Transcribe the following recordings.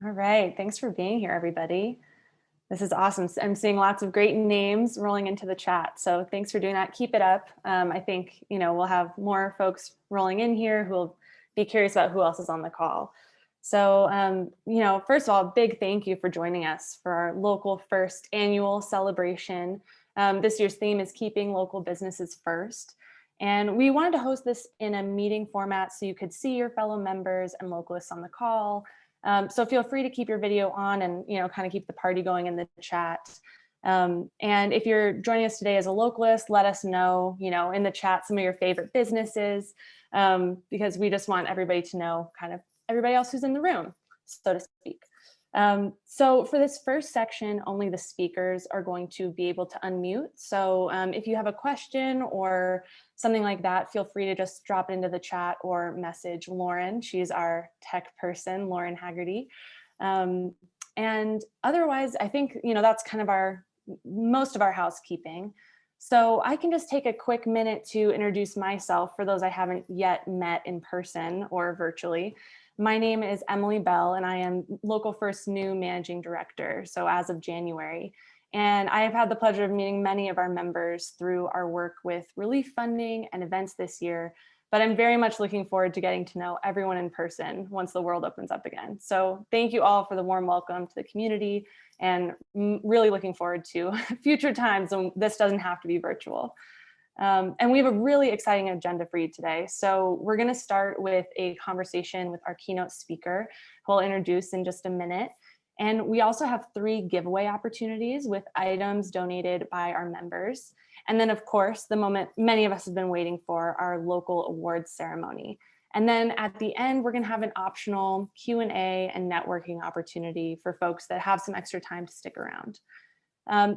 All right. Thanks for being here, everybody. This is awesome. I'm seeing lots of great names rolling into the chat. So thanks for doing that. Keep it up. I think, we'll have more folks rolling in here who will be curious about who else is on the call. So, first of all, big thank you for joining us for our local first annual celebration. This year's theme is keeping local businesses first. And we wanted to host this in a meeting format so you could see your fellow members and localists on the call. So feel free to keep your video on and, kind of keep the party going in the chat. And if you're joining us today as a localist, let us know, in the chat some of your favorite businesses, because we just want everybody to know kind of everybody else who's in the room, so to speak. So for this first section, only the speakers are going to be able to unmute. So if you have a question or something like that, feel free to just drop it into the chat or message Lauren. She's our tech person, Lauren Haggerty. And otherwise, I think, that's kind of most of our housekeeping. So I can just take a quick minute to introduce myself for those I haven't yet met in person or virtually. My name is Emily Bell, and I am Local First's new managing director, so as of January. And I have had the pleasure of meeting many of our members through our work with relief funding and events this year, but I'm very much looking forward to getting to know everyone in person once the world opens up again. So thank you all for the warm welcome to the community, and really looking forward to future times when this doesn't have to be virtual. And we have a really exciting agenda for you today. So we're going to start with a conversation with our keynote speaker, who I'll introduce in just a minute. And we also have 3 giveaway opportunities with items donated by our members. And then, of course, the moment many of us have been waiting for, our local awards ceremony. And then at the end, we're going to have an optional Q&A and networking opportunity for folks that have some extra time to stick around.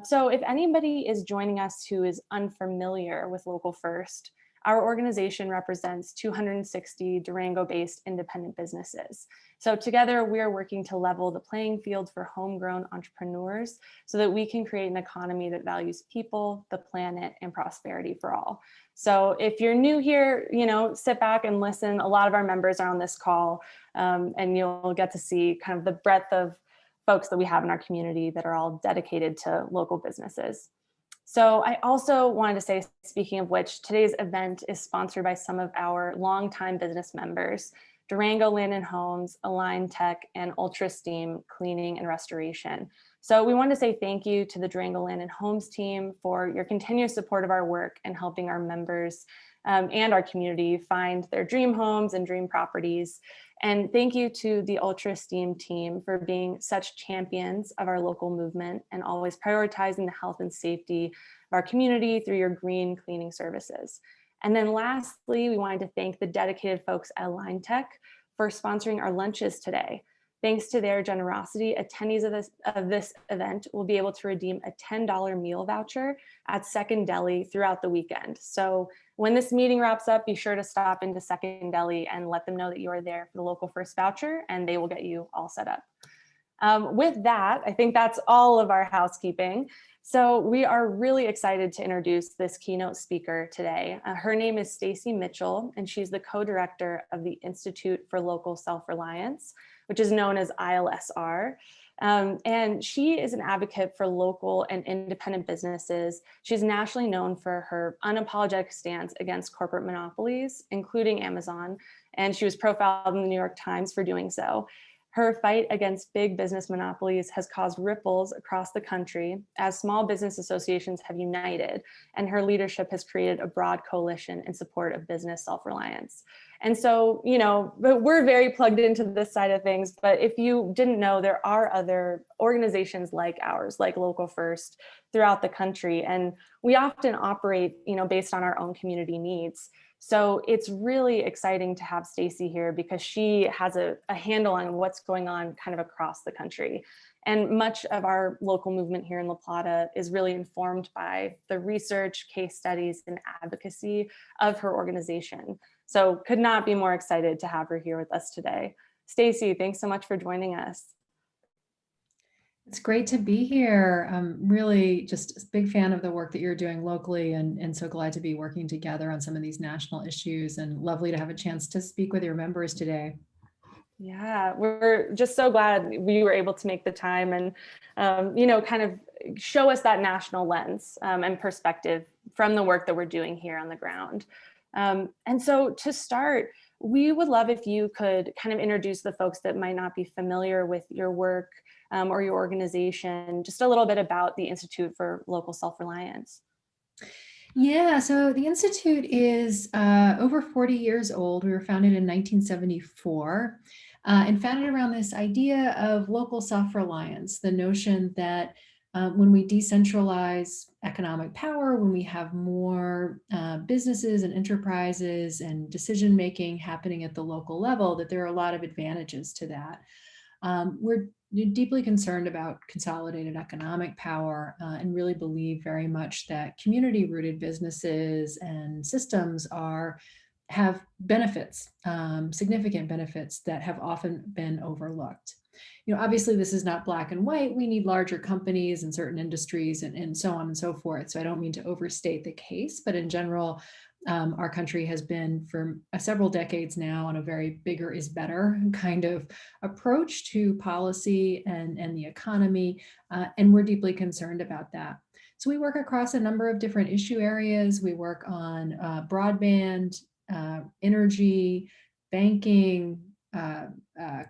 So if anybody is joining us who is unfamiliar with Local First, our organization represents 260 Durango-based independent businesses. So together we are working to level the playing field for homegrown entrepreneurs so that we can create an economy that values people, the planet, and prosperity for all. So if you're new here, sit back and listen. A lot of our members are on this call, and you'll get to see kind of the breadth of folks that we have in our community that are all dedicated to local businesses. So I also wanted to say, speaking of which, today's event is sponsored by some of our longtime business members, Durango Land and Homes, Align Tech, and Ultra Steam Cleaning and Restoration. So we want to say thank you to the Durango Land and Homes team for your continuous support of our work and helping our members and our community find their dream homes and dream properties. And thank you to the Ultra Steam team for being such champions of our local movement and always prioritizing the health and safety of our community through your green cleaning services. And then lastly, we wanted to thank the dedicated folks at Align Tech for sponsoring our lunches today. Thanks to their generosity, attendees of this event will be able to redeem a $10 meal voucher at Second Deli throughout the weekend. So when this meeting wraps up, be sure to stop into Second Deli and let them know that you are there for the Local First voucher, and they will get you all set up. With that, I think that's all of our housekeeping. So we are really excited to introduce this keynote speaker today. Her name is Stacy Mitchell, and she's the co-director of the Institute for Local Self-Reliance, which is known as ILSR. And she is an advocate for local and independent businesses. She's nationally known for her unapologetic stance against corporate monopolies, including Amazon, and she was profiled in the New York Times for doing so. Her fight against big business monopolies has caused ripples across the country as small business associations have united, and her leadership has created a broad coalition in support of business self-reliance. And so, we're very plugged into this side of things, but if you didn't know, there are other organizations like ours, like Local First, throughout the country, and we often operate, based on our own community needs. So it's really exciting to have Stacy here because she has a handle on what's going on kind of across the country. And much of our local movement here in La Plata is really informed by the research, case studies, and advocacy of her organization. So could not be more excited to have her here with us today. Stacy, thanks so much for joining us. It's great to be here. I'm really just a big fan of the work that you're doing locally, and so glad to be working together on some of these national issues, and lovely to have a chance to speak with your members today. Yeah, we're just so glad we were able to make the time and, kind of show us that national lens and perspective from the work that we're doing here on the ground. And so to start, we would love if you could kind of introduce the folks that might not be familiar with your work or your organization, just a little bit about the Institute for Local Self-Reliance. Yeah, so the Institute is over 40 years old. We were founded in 1974 and founded around this idea of local self-reliance, the notion that when we decentralize economic power, when we have more businesses and enterprises and decision-making happening at the local level, that there are a lot of advantages to that. We're deeply concerned about consolidated economic power and really believe very much that community-rooted businesses and systems have benefits, significant benefits that have often been overlooked. Obviously this is not black and white. We need larger companies in certain industries and so on and so forth. So I don't mean to overstate the case, but in general, our country has been for several decades now on a very bigger is better kind of approach to policy and the economy, and we're deeply concerned about that. So we work across a number of different issue areas. We work on broadband, energy, banking,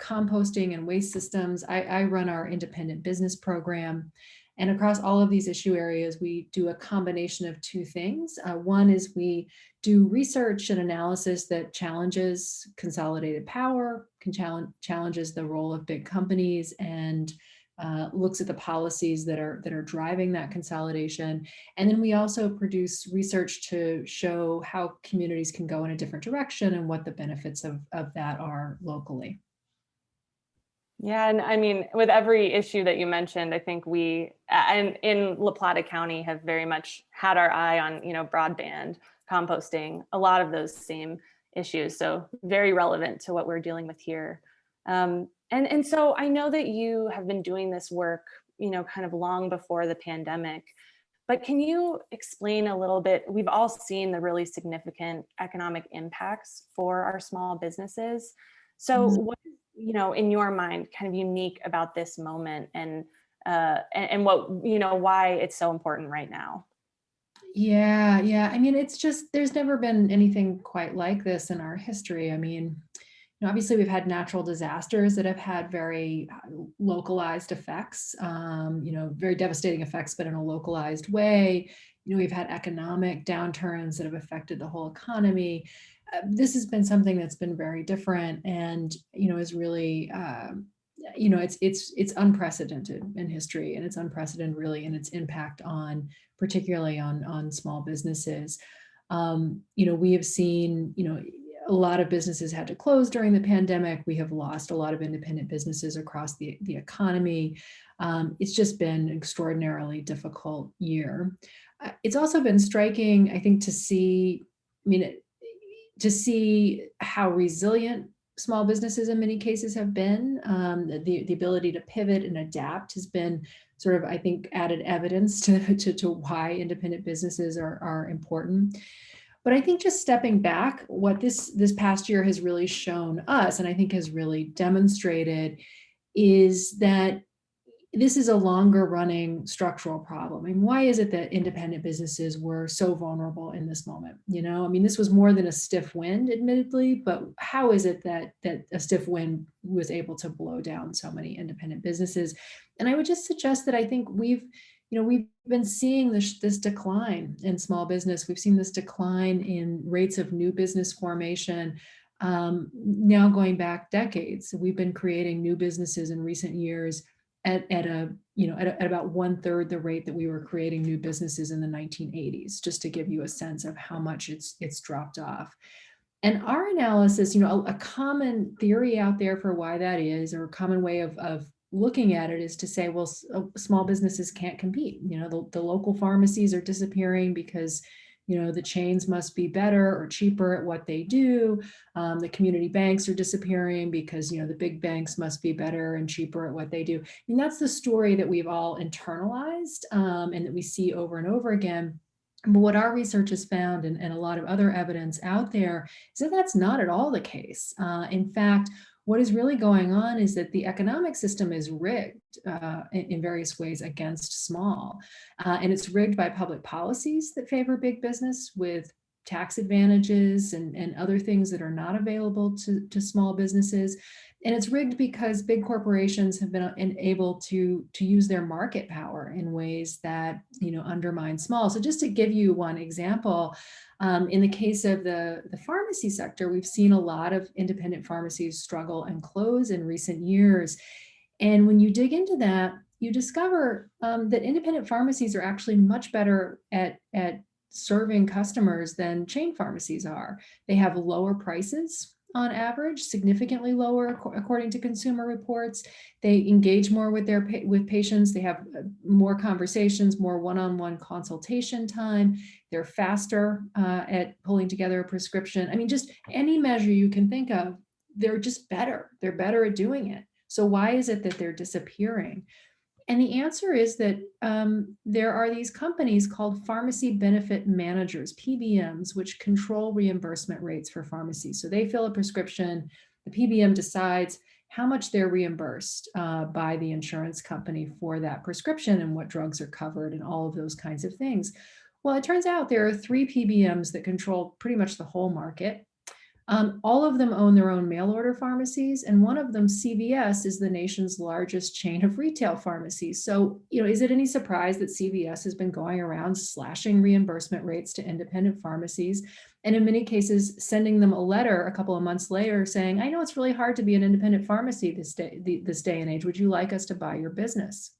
composting and waste systems. I run our independent business program. And across all of these issue areas, we do a combination of two things. One is we do research and analysis that challenges consolidated power, challenges the role of big companies, and looks at the policies that are driving that consolidation. And then we also produce research to show how communities can go in a different direction and what the benefits of that are locally. Yeah, and I mean, with every issue that you mentioned, I think we, and in La Plata County, have very much had our eye on, broadband, composting, a lot of those same issues. So very relevant to what we're dealing with here. And so I know that you have been doing this work, kind of long before the pandemic. But can you explain a little bit? We've all seen the really significant economic impacts for our small businesses. So what is, in your mind, kind of unique about this moment and what, why it's so important right now? Yeah. I mean, it's just, there's never been anything quite like this in our history. I mean, obviously we've had natural disasters that have had very localized effects, very devastating effects, but in a localized way. We've had economic downturns that have affected the whole economy. This has been something that's been very different and, is really, it's unprecedented in history, and it's unprecedented really in its impact on, particularly on small businesses. We have seen, a lot of businesses had to close during the pandemic. We have lost a lot of independent businesses across the economy. It's just been an extraordinarily difficult year. It's also been striking, I think, to see how resilient small businesses in many cases have been. The ability to pivot and adapt has been sort of, I think, added evidence to why independent businesses are important. But I think just stepping back, what this past year has really shown us, and I think has really demonstrated, is that this is a longer running structural problem. I mean, why is it that independent businesses were so vulnerable in this moment? This was more than a stiff wind, admittedly, but how is it that a stiff wind was able to blow down so many independent businesses? And I would just suggest that I think we've been seeing this decline in small business. We've seen this decline in rates of new business formation, now going back decades. We've been creating new businesses in recent years at about 1/3 the rate that we were creating new businesses in the 1980s, just to give you a sense of how much it's dropped off. And our analysis, a common theory out there for why that is, or a common way of looking at it, is to say, well, small businesses can't compete. The local pharmacies are disappearing because the chains must be better or cheaper at what they do. The community banks are disappearing because the big banks must be better and cheaper at what they do. I mean, that's the story that we've all internalized and that we see over and over again. But what our research has found, and a lot of other evidence out there, is that that's not at all the case. In fact, What is really going on is that the economic system is rigged in various ways against small. And it's rigged by public policies that favor big business with tax advantages and other things that are not available to small businesses. And it's rigged because big corporations have been able to use their market power in ways that, undermine small. So just to give you one example, in the case of the pharmacy sector, we've seen a lot of independent pharmacies struggle and close in recent years. And when you dig into that, you discover that independent pharmacies are actually much better at serving customers than chain pharmacies are. They have lower prices on average, significantly lower according to consumer reports. They engage more with with patients. They have more conversations, more one-on-one consultation time. They're faster at pulling together a prescription. I mean, just any measure you can think of, they're just better. They're better at doing it. So why is it that they're disappearing? And the answer is that there are these companies called pharmacy benefit managers, PBMs, which control reimbursement rates for pharmacies. So they fill a prescription, the PBM decides how much they're reimbursed by the insurance company for that prescription and what drugs are covered and all of those kinds of things. Well, it turns out there are 3 PBMs that control pretty much the whole market. All of them own their own mail order pharmacies, and one of them, CVS, is the nation's largest chain of retail pharmacies. So, is it any surprise that CVS has been going around slashing reimbursement rates to independent pharmacies, and in many cases sending them a letter a couple of months later saying, "I know it's really hard to be an independent pharmacy this day and age. Would you like us to buy your business?"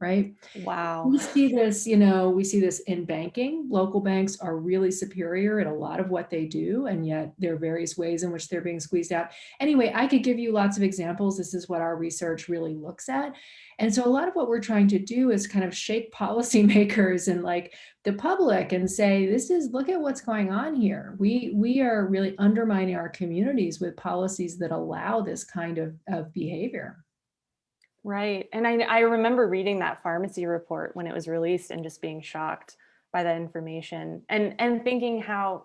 Right? Wow. We see this, we see this in banking. Local banks are really superior at a lot of what they do, and yet there are various ways in which they're being squeezed out. Anyway, I could give you lots of examples. This is what our research really looks at. And so a lot of what we're trying to do is kind of shake policymakers and like the public and say, look at what's going on here. We are really undermining our communities with policies that allow this kind of behavior. Right. And I remember reading that pharmacy report when it was released and just being shocked by that information and thinking how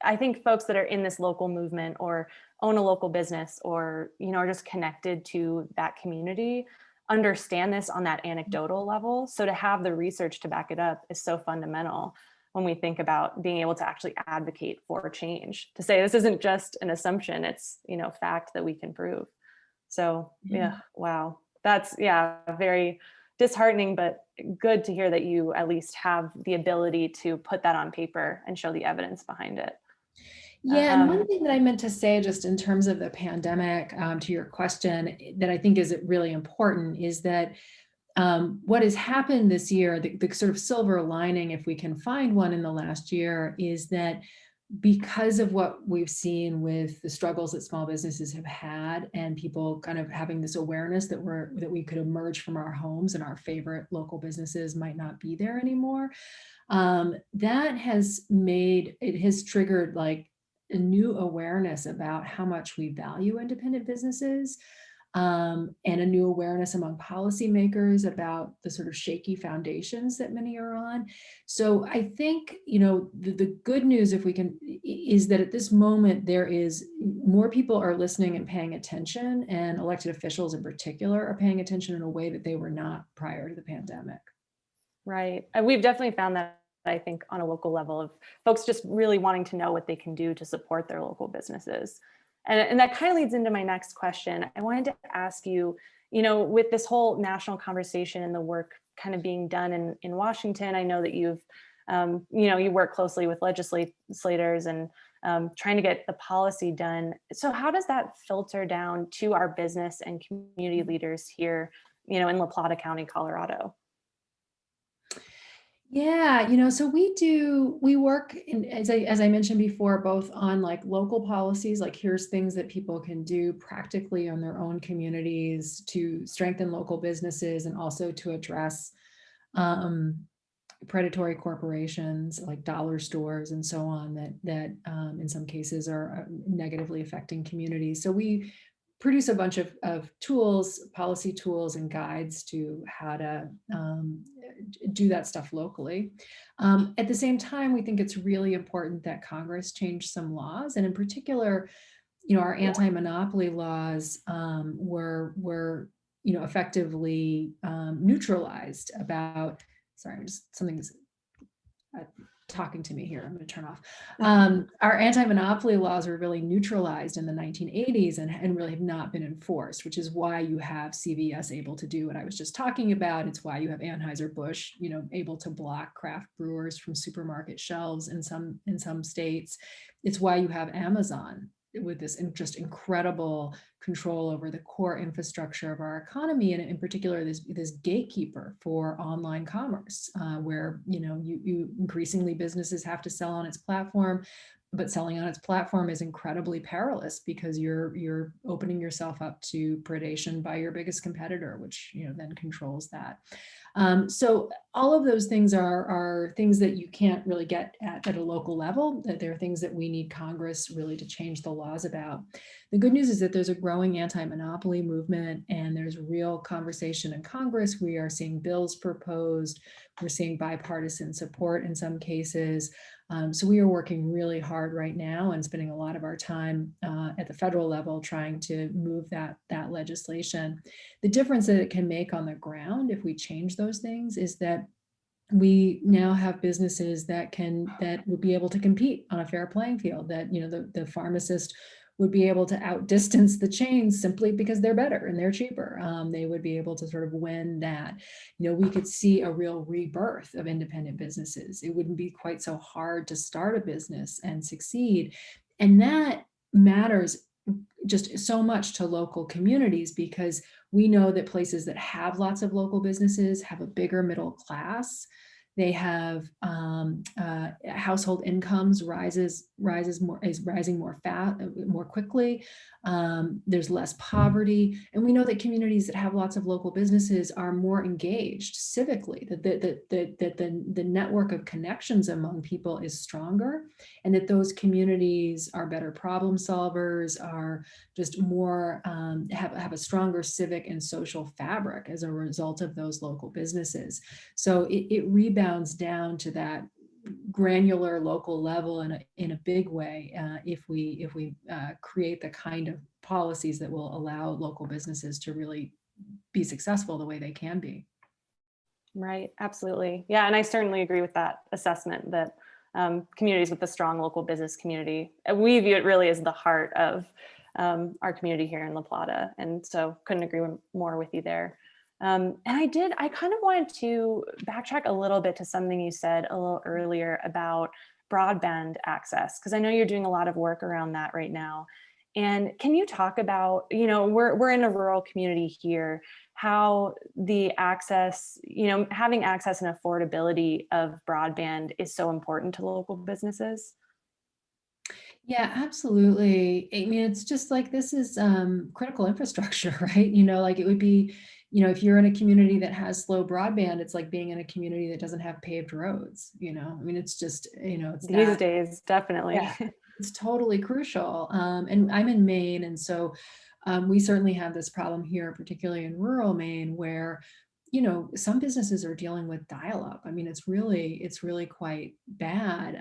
I think folks that are in this local movement or own a local business or, are just connected to that community understand this on that anecdotal level. So to have the research to back it up is so fundamental when we think about being able to actually advocate for change, to say this isn't just an assumption, it's, fact that we can prove. So yeah, wow. That's very disheartening, but good to hear that you at least have the ability to put that on paper and show the evidence behind it. Yeah, and one thing that I meant to say just in terms of the pandemic, to your question, that I think is really important is that what has happened this year, the sort of silver lining, if we can find one in the last year, is that because of what we've seen with the struggles that small businesses have had and people kind of having this awareness that we could emerge from our homes and our favorite local businesses might not be there anymore, that has triggered like a new awareness about how much we value independent businesses, and a new awareness among policymakers about the sort of shaky foundations that many are on. So I think, the good news, if we can, is that at this moment, there is more people are listening and paying attention, and elected officials in particular are paying attention in a way that they were not prior to the pandemic. Right. And we've definitely found that, I think, on a local level of folks just really wanting to know what they can do to support their local businesses. And that kind of leads into my next question. I wanted to ask you, with this whole national conversation and the work kind of being done in Washington, I know that you've, you work closely with legislators and trying to get the policy done. So how does that filter down to our business and community leaders here, in La Plata County, Colorado? Yeah, so we work in, as I mentioned before, both on like local policies, like here's things that people can do practically on their own communities to strengthen local businesses and also to address predatory corporations like dollar stores and so on that in some cases are negatively affecting communities. So we produce a bunch of tools, policy tools and guides to how to do that stuff locally. At the same time, we think it's really important that Congress change some laws. And in particular, our anti-monopoly laws were effectively neutralized about, sorry, something's talking to me here. I'm going to turn off. Our anti-monopoly laws were really neutralized in the 1980s and really have not been enforced, which is why you have CVS able to do what I was just talking about. It's why you have Anheuser-Busch, able to block craft brewers from supermarket shelves in some states. It's why you have Amazon with this just incredible control over the core infrastructure of our economy, and in particular this gatekeeper for online commerce, where you increasingly businesses have to sell on its platform, but selling on its platform is incredibly perilous because you're opening yourself up to predation by your biggest competitor, which then controls that. So all of those things are things that you can't really get at a local level. That they're things that we need Congress really to change the laws about. The good news is that there's a growing anti-monopoly movement, and there's real conversation in Congress. We are seeing bills proposed. We're seeing bipartisan support in some cases. So we are working really hard right now and spending a lot of our time at the federal level trying to move that legislation. The difference that it can make on the ground if we change those things is that we now have businesses that would be able to compete on a fair playing field, that the pharmacist would be able to outdistance the chains simply because they're better and they're cheaper. They would be able to sort of win that. We could see a real rebirth of independent businesses. It wouldn't be quite so hard to start a business and succeed. And that matters just so much to local communities, because we know that places that have lots of local businesses have a bigger middle class. They have household incomes is rising more quickly. There's less poverty, and we know that communities that have lots of local businesses are more engaged civically. That the network of connections among people is stronger, and that those communities are better problem solvers, are just more have a stronger civic and social fabric as a result of those local businesses. So it rebounds down to that granular local level in a big way if we create the kind of policies that will allow local businesses to really be successful the way they can be. Right, absolutely. Yeah, and I certainly agree with that assessment that communities with a strong local business community, we view it really as the heart of our community here in La Plata. And so couldn't agree more with you there. And I kind of wanted to backtrack a little bit to something you said a little earlier about broadband access, because I know you're doing a lot of work around that right now. And can you talk about, we're in a rural community here, how the access, having access and affordability of broadband is so important to local businesses? Yeah, absolutely. I mean, it's just like, this is critical infrastructure, right? Like it would be, if you're in a community that has slow broadband, it's like being in a community that doesn't have paved roads, I mean, it's just, it's These that, days, definitely. yeah, it's totally crucial. And I'm in Maine, and so we certainly have this problem here, particularly in rural Maine, where some businesses are dealing with dial-up. I mean, it's really quite bad.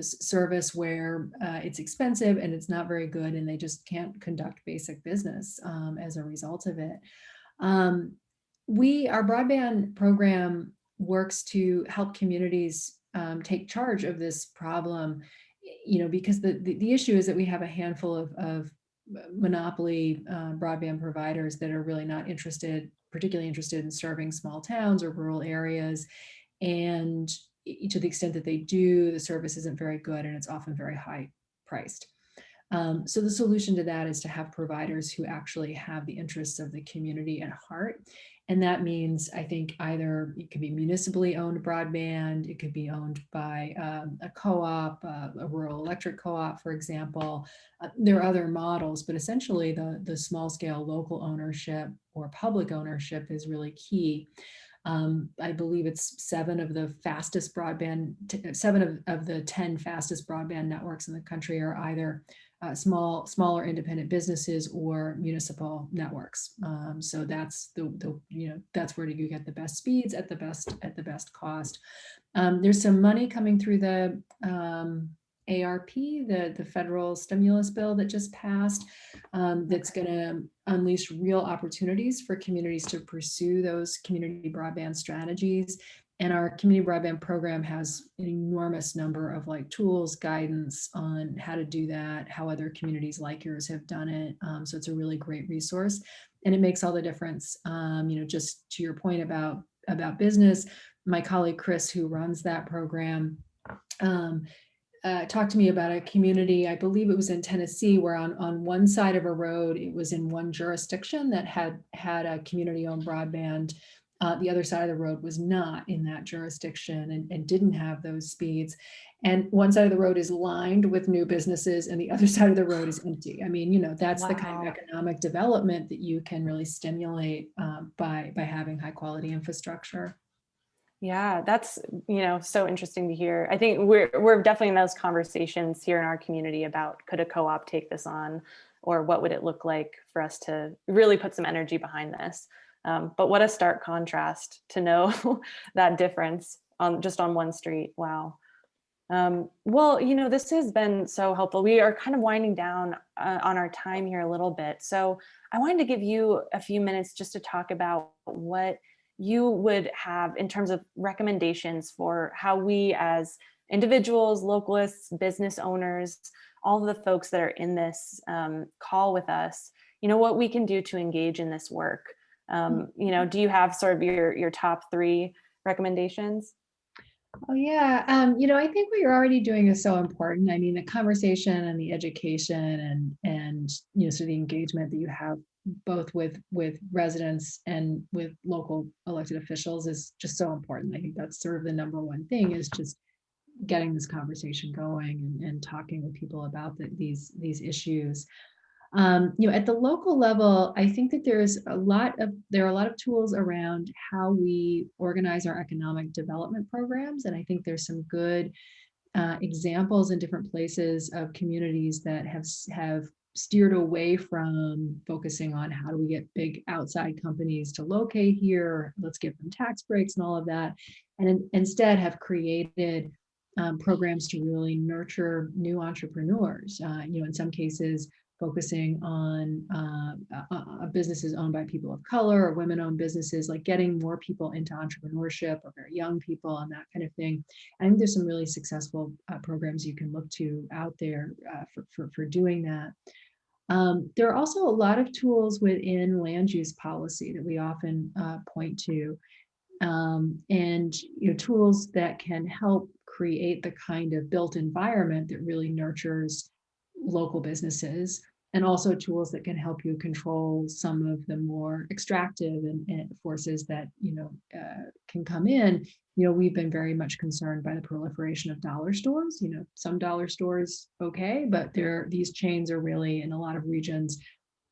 Service where it's expensive and it's not very good, and they just can't conduct basic business as a result of it. Our broadband program works to help communities take charge of this problem, because the issue is that we have a handful of monopoly broadband providers that are really not particularly interested in serving small towns or rural areas. And to the extent that they do, the service isn't very good, and it's often very high priced. So the solution to that is to have providers who actually have the interests of the community at heart. And that means, I think, either it could be municipally owned broadband, it could be owned by a co-op, a rural electric co-op, for example. There are other models, but essentially the small scale local ownership or public ownership is really key. I believe it's 7 of the 10 fastest broadband networks in the country are either smaller independent businesses or municipal networks. So that's that's where you get the best speeds at the best cost. There's some money coming through the ARP, the federal stimulus bill that just passed, that's going to unleash real opportunities for communities to pursue those community broadband strategies. And our community broadband program has an enormous number of like tools, guidance on how to do that, how other communities like yours have done it. So it's a really great resource, and it makes all the difference. Just to your point about business, my colleague Chris, who runs that program, talked to me about a community, I believe it was in Tennessee, where on one side of a road, it was in one jurisdiction that had a community-owned broadband. The other side of the road was not in that jurisdiction and didn't have those speeds. And one side of the road is lined with new businesses and the other side of the road is empty. I mean, that's the kind of economic development that you can really stimulate by having high quality infrastructure. Yeah, that's, so interesting to hear. I think we're definitely in those conversations here in our community about, could a co-op take this on, or what would it look like for us to really put some energy behind this? But what a stark contrast to know that difference on one street. Wow. Well, this has been so helpful. We are kind of winding down on our time here a little bit. So I wanted to give you a few minutes just to talk about what you would have in terms of recommendations for how we as individuals, localists, business owners, all of the folks that are in this call with us, what we can do to engage in this work. Do you have sort of your top 3 recommendations? Oh yeah, I think what you're already doing is so important. I mean, the conversation and the education and so the engagement that you have both with residents and with local elected officials is just so important. I think that's sort of the number one thing, is just getting this conversation going and talking with people about these issues. At the local level, I think that there are a lot of tools around how we organize our economic development programs, and I think there's some good examples in different places of communities that have steered away from focusing on how do we get big outside companies to locate here, let's give them tax breaks and all of that, and instead have created programs to really nurture new entrepreneurs. In some cases, focusing on businesses owned by people of color or women-owned businesses, like getting more people into entrepreneurship, or very young people and that kind of thing. I think there's some really successful programs you can look to out there for doing that. There are also a lot of tools within land use policy that we often point to, and tools that can help create the kind of built environment that really nurtures local businesses, and also tools that can help you control some of the more extractive and forces that can come in. We've been very much concerned by the proliferation of dollar stores. Some dollar stores, okay, but these chains are really, in a lot of regions,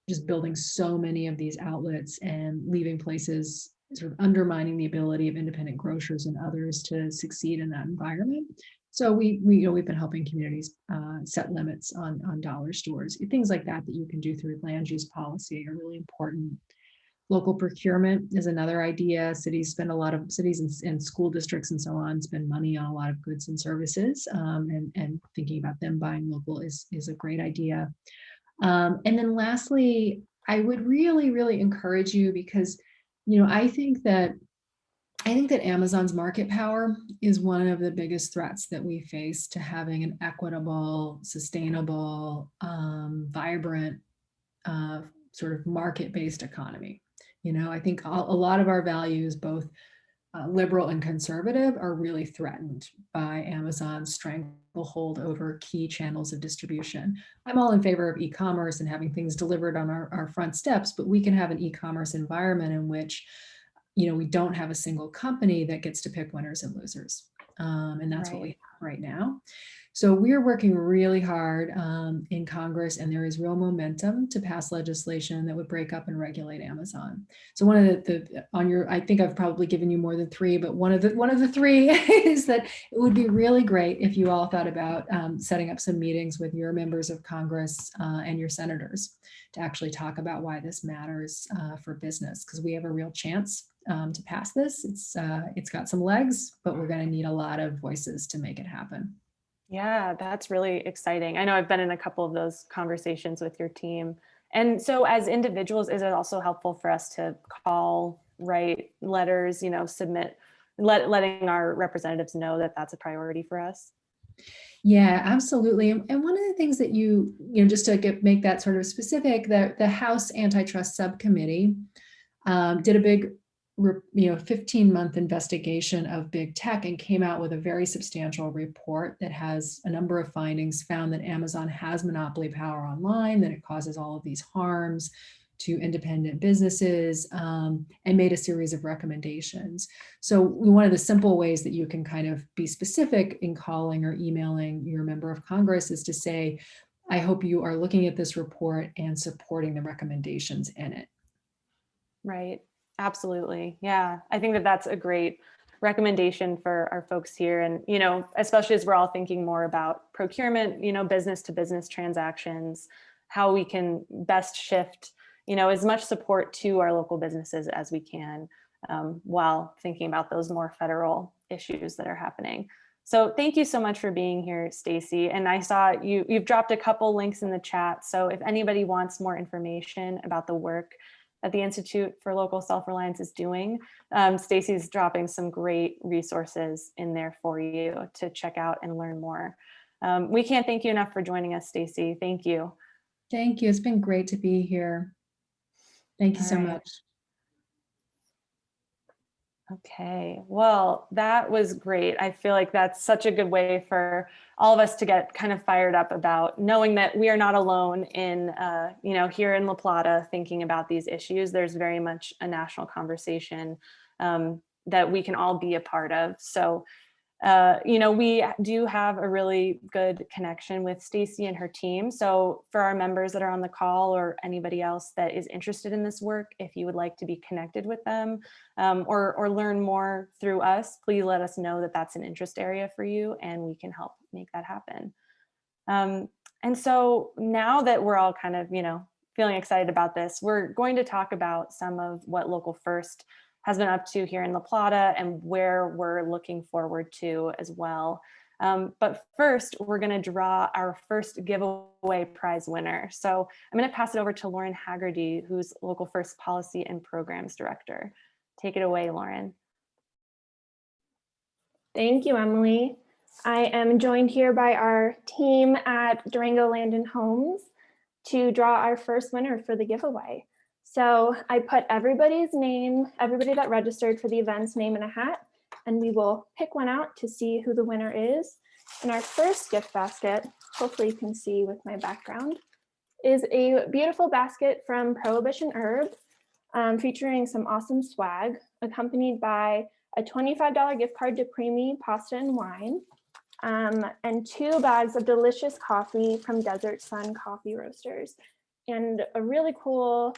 just building so many of these outlets and leaving places, sort of undermining the ability of independent grocers and others to succeed in that environment. So we've been helping communities set limits on dollar stores. Things like that you can do through land use policy are really important. Local procurement is another idea. Cities and school districts and so on spend money on a lot of goods and services, and thinking about them buying local is a great idea. And then lastly, I would really, really encourage you, because I think that Amazon's market power is one of the biggest threats that we face to having an equitable, sustainable, vibrant, sort of market-based economy. I think a lot of our values, both liberal and conservative, are really threatened by Amazon's stranglehold over key channels of distribution. I'm all in favor of e-commerce and having things delivered on our front steps, but we can have an e-commerce environment in which we don't have a single company that gets to pick winners and losers. And that's what we have right now. So we're working really hard in Congress, and there is real momentum to pass legislation that would break up and regulate Amazon. So one of I think I've probably given you more than 3, but one of the 3 is that it would be really great if you all thought about setting up some meetings with your members of Congress and your senators to actually talk about why this matters for business, because we have a real chance to pass this. It's got some legs, but we're going to need a lot of voices to make it happen. Yeah, that's really exciting. I know I've been in a couple of those conversations with your team. And so as individuals, is it also helpful for us to call, write letters, submit, letting our representatives know that that's a priority for us? Yeah, absolutely. And one of the things that just to make that sort of specific, the House Antitrust Subcommittee did a big, 15-month investigation of big tech and came out with a very substantial report that has a number of findings, found that Amazon has monopoly power online, that it causes all of these harms to independent businesses, and made a series of recommendations. So one of the simple ways that you can kind of be specific in calling or emailing your member of Congress is to say, I hope you are looking at this report and supporting the recommendations in it. Right. Absolutely. Yeah. I think that that's a great recommendation for our folks here. And, especially as we're all thinking more about procurement, business to business transactions, how we can best shift, as much support to our local businesses as we can, while thinking about those more federal issues that are happening. So thank you so much for being here, Stacy. And I saw you've dropped a couple links in the chat. So if anybody wants more information about the work that the Institute for Local Self-Reliance is doing, Stacy's dropping some great resources in there for you to check out and learn more. We can't thank you enough for joining us, Stacy. Thank you. Thank you. It's been great to be here. Thank you All so right. much. Okay, well, that was great. I feel like that's such a good way for all of us to get kind of fired up about knowing that we are not alone in, here in La Plata thinking about these issues. There's very much a national conversation that we can all be a part of. So we do have a really good connection with Stacy and her team. So for our members that are on the call or anybody else that is interested in this work, if you would like to be connected with them or learn more through us, please let us know that that's an interest area for you and we can help make that happen. And so now that we're all kind of, feeling excited about this, we're going to talk about some of what Local First has been up to here in La Plata and where we're looking forward to as well. But first, we're going to draw our first giveaway prize winner. So I'm going to pass it over to Lauren Haggerty, who's Local First Policy and Programs Director. Take it away, Lauren. Thank you, Emily. I am joined here by our team at Durango Land and Homes to draw our first winner for the giveaway. So I put everybody's name, everybody that registered for the event's name in a hat, and we will pick one out to see who the winner is. And our first gift basket, hopefully you can see with my background, is a beautiful basket from Prohibition Herb, featuring some awesome swag, accompanied by a $25 gift card to Creamy Pasta and Wine, and 2 bags of delicious coffee from Desert Sun Coffee Roasters. And a really cool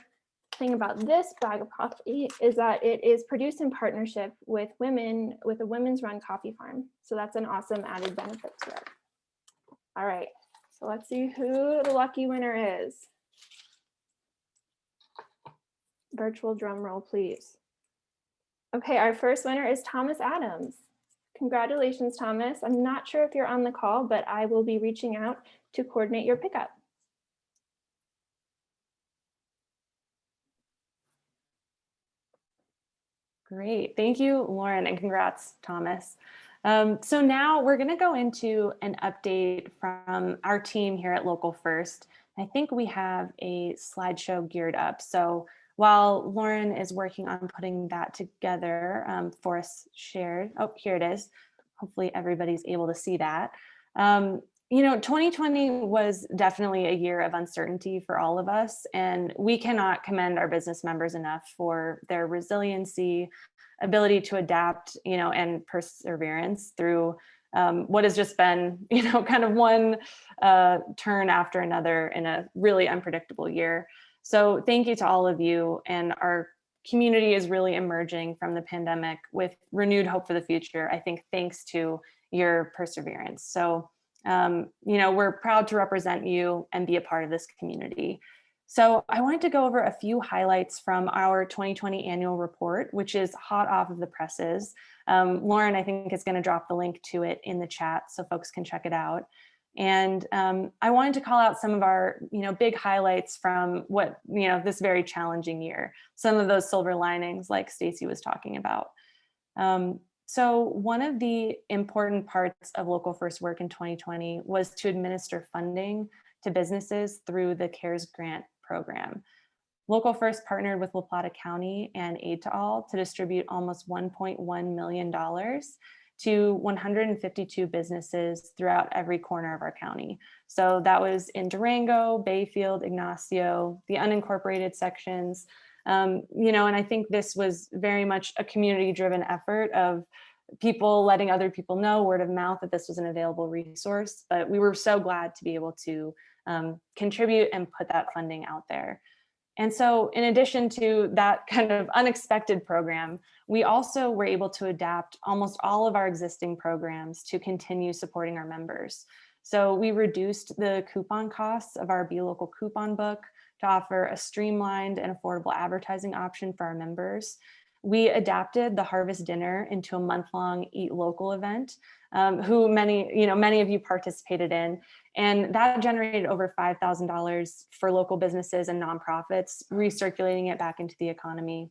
thing about this bag of coffee is that it is produced in partnership with women with a women's run coffee farm. So that's an awesome added benefit to it. All right, so let's see who the lucky winner is. Virtual drum roll, please. Okay, our first winner is Thomas Adams. Congratulations, Thomas. I'm not sure if you're on the call, but I will be reaching out to coordinate your pickup. Great. Thank you, Lauren, and congrats, Thomas. So now we're going to go into an update from our team here at Local First. I think we have a slideshow geared up. So while Lauren is working on putting that together for us shared, oh, here it is. Hopefully everybody's able to see that. 2020 was definitely a year of uncertainty for all of us, and we cannot commend our business members enough for their resiliency, ability to adapt, and perseverance through what has just been, kind of one turn after another in a really unpredictable year. So thank you to all of you, and our community is really emerging from the pandemic with renewed hope for the future, I think, thanks to your perseverance. So we're proud to represent you and be a part of this community. So I wanted to go over a few highlights from our 2020 annual report, which is hot off of the presses. Lauren, I think, is going to drop the link to it in the chat so folks can check it out. And I wanted to call out some of our, big highlights from what, this very challenging year, some of those silver linings like Stacy was talking about. So one of the important parts of Local First work in 2020 was to administer funding to businesses through the CARES grant program. Local First partnered with La Plata County and Aid to All to distribute almost $1.1 million to 152 businesses throughout every corner of our county. So that was in Durango, Bayfield, Ignacio, the unincorporated sections. And I think this was very much a community-driven effort of people letting other people know, word of mouth, that this was an available resource. But we were so glad to be able to contribute and put that funding out there. And so in addition to that kind of unexpected program, we also were able to adapt almost all of our existing programs to continue supporting our members. So we reduced the coupon costs of our Be Local coupon book to offer a streamlined and affordable advertising option for our members. We adapted the Harvest Dinner into a month-long Eat Local event, who many of you participated in. And that generated over $5,000 for local businesses and nonprofits, recirculating it back into the economy.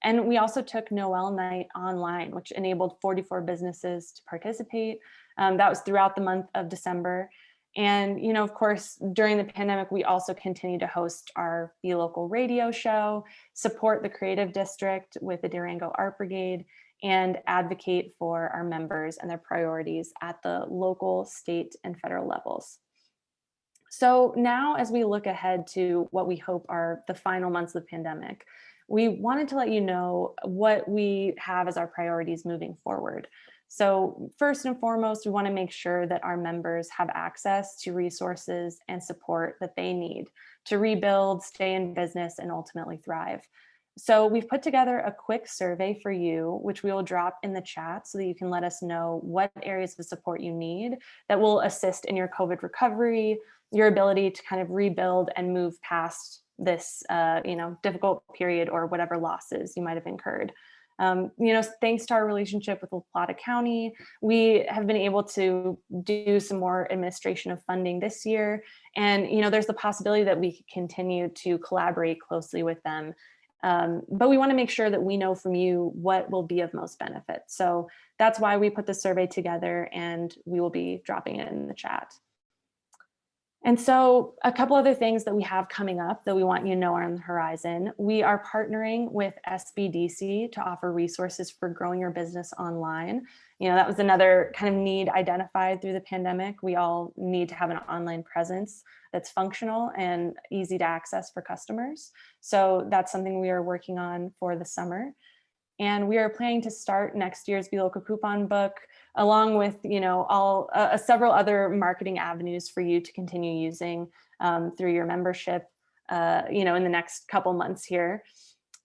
And we also took Noel Night online, which enabled 44 businesses to participate. That was throughout the month of December. And, of course, during the pandemic, we also continue to host our Be Local radio show, support the Creative District with the Durango Art Brigade, and advocate for our members and their priorities at the local, state, and federal levels. So now, as we look ahead to what we hope are the final months of the pandemic, we wanted to let you know what we have as our priorities moving forward. So first and foremost, we want to make sure that our members have access to resources and support that they need to rebuild, stay in business, and ultimately thrive. So we've put together a quick survey for you, which we will drop in the chat so that you can let us know what areas of support you need that will assist in your COVID recovery, your ability to kind of rebuild and move past this difficult period or whatever losses you might have incurred. Thanks to our relationship with La Plata County, we have been able to do some more administration of funding this year. And, there's the possibility that we could continue to collaborate closely with them. But we want to make sure that we know from you what will be of most benefit. So that's why we put the survey together, and we will be dropping it in the chat. And so a couple other things that we have coming up that we want you to know are on the horizon. We are partnering with SBDC to offer resources for growing your business online. That was another kind of need identified through the pandemic. We all need to have an online presence that's functional and easy to access for customers. So that's something we are working on for the summer. And we are planning to start next year's Be Local coupon book, along with several other marketing avenues for you to continue using through your membership, in the next couple months here.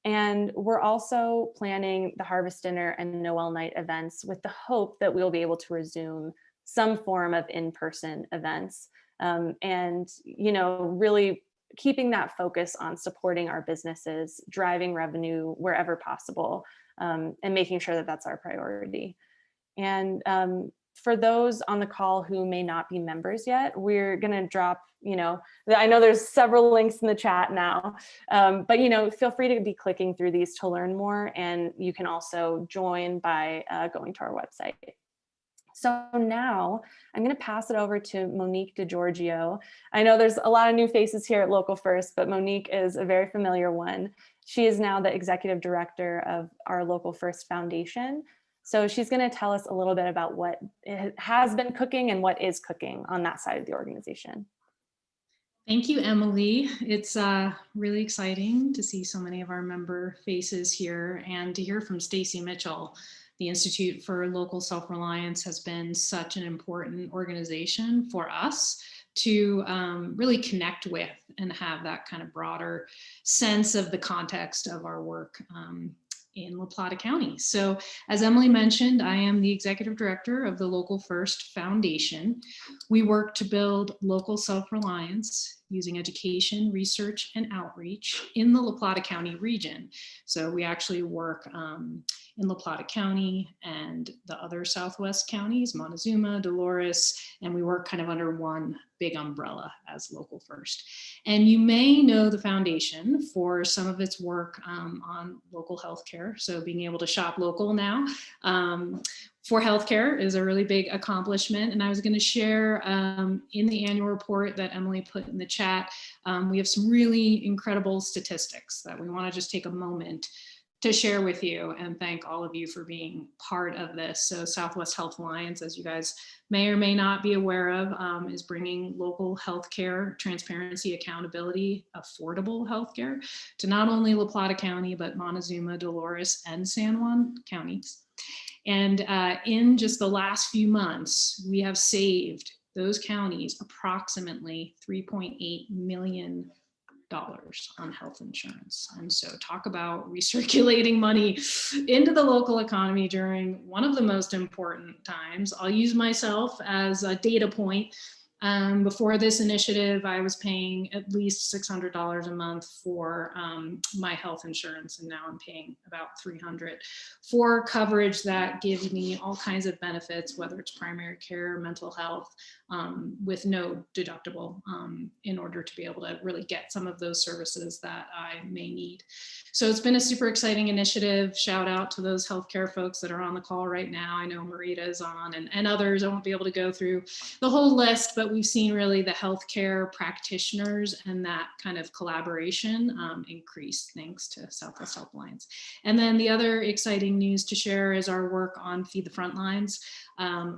And we're also planning the Harvest Dinner and Noel Night events with the hope that we'll be able to resume some form of in-person events, and really keeping that focus on supporting our businesses, driving revenue wherever possible, and making sure that that's our priority. And for those on the call who may not be members yet, we're going to drop, I know there's several links in the chat now, but, feel free to be clicking through these to learn more. And you can also join by going to our website. So now I'm going to pass it over to Monique De Giorgio. I know there's a lot of new faces here at Local First, but Monique is a very familiar one. She is now the executive director of our Local First Foundation. So she's going to tell us a little bit about what has been cooking and what is cooking on that side of the organization. Thank you, Emily. It's really exciting to see so many of our member faces here and to hear from Stacy Mitchell. The Institute for Local Self-Reliance has been such an important organization for us to really connect with and have that kind of broader sense of the context of our work in La Plata County. So as Emily mentioned, I am the executive director of the Local First Foundation. We work to build local self-reliance using education, research, and outreach in the La Plata County region. So we actually work in La Plata County and the other Southwest counties, Montezuma, Dolores, and we work kind of under one big umbrella as Local First. And you may know the foundation for some of its work on local healthcare. So being able to shop local now for healthcare is a really big accomplishment. And I was going to share in the annual report that Emily put in the chat, we have some really incredible statistics that we want to just take a moment to share with you and thank all of you for being part of this. So Southwest Health Alliance, as you guys may or may not be aware of, is bringing local healthcare transparency, accountability, affordable healthcare to not only La Plata County, but Montezuma, Dolores, and San Juan counties. And in just the last few months, we have saved those counties approximately $3.8 million on health insurance. And so talk about recirculating money into the local economy during one of the most important times. I'll use myself as a data point. Before this initiative, I was paying at least $600 a month for my health insurance, and now I'm paying about $300 for coverage that gives me all kinds of benefits, whether it's primary care, mental health, with no deductible in order to be able to really get some of those services that I may need. So it's been a super exciting initiative. Shout out to those healthcare folks that are on the call right now. I know Marita is on and others. I won't be able to go through the whole list, but we've seen really the healthcare practitioners and that kind of collaboration increase thanks to Southwest Health Alliance. And then the other exciting news to share is our work on Feed the Frontlines.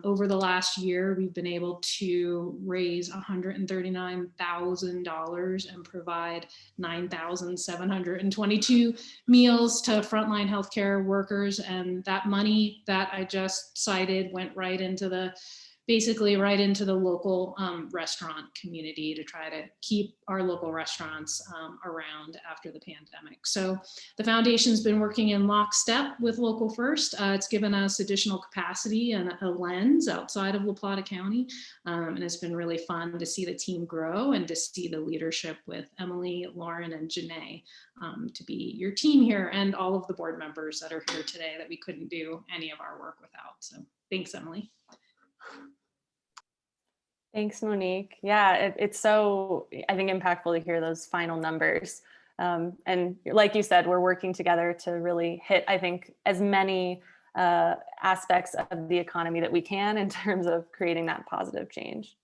Over the last year, we've been able to raise $139,000 and provide 9,722 meals to frontline healthcare workers. And that money that I just cited went right into the basically right into the local restaurant community to try to keep our local restaurants around after the pandemic. So the foundation's been working in lockstep with Local First. It's given us additional capacity and a lens outside of La Plata County. And it's been really fun to see the team grow and to see the leadership with Emily, Lauren, and Janae to be your team here, and all of the board members that are here today that we couldn't do any of our work without. So thanks, Emily. Thanks, Monique. Yeah, it's so, I think, impactful to hear those final numbers. And like you said, we're working together to really hit, I think, as many aspects of the economy that we can in terms of creating that positive change.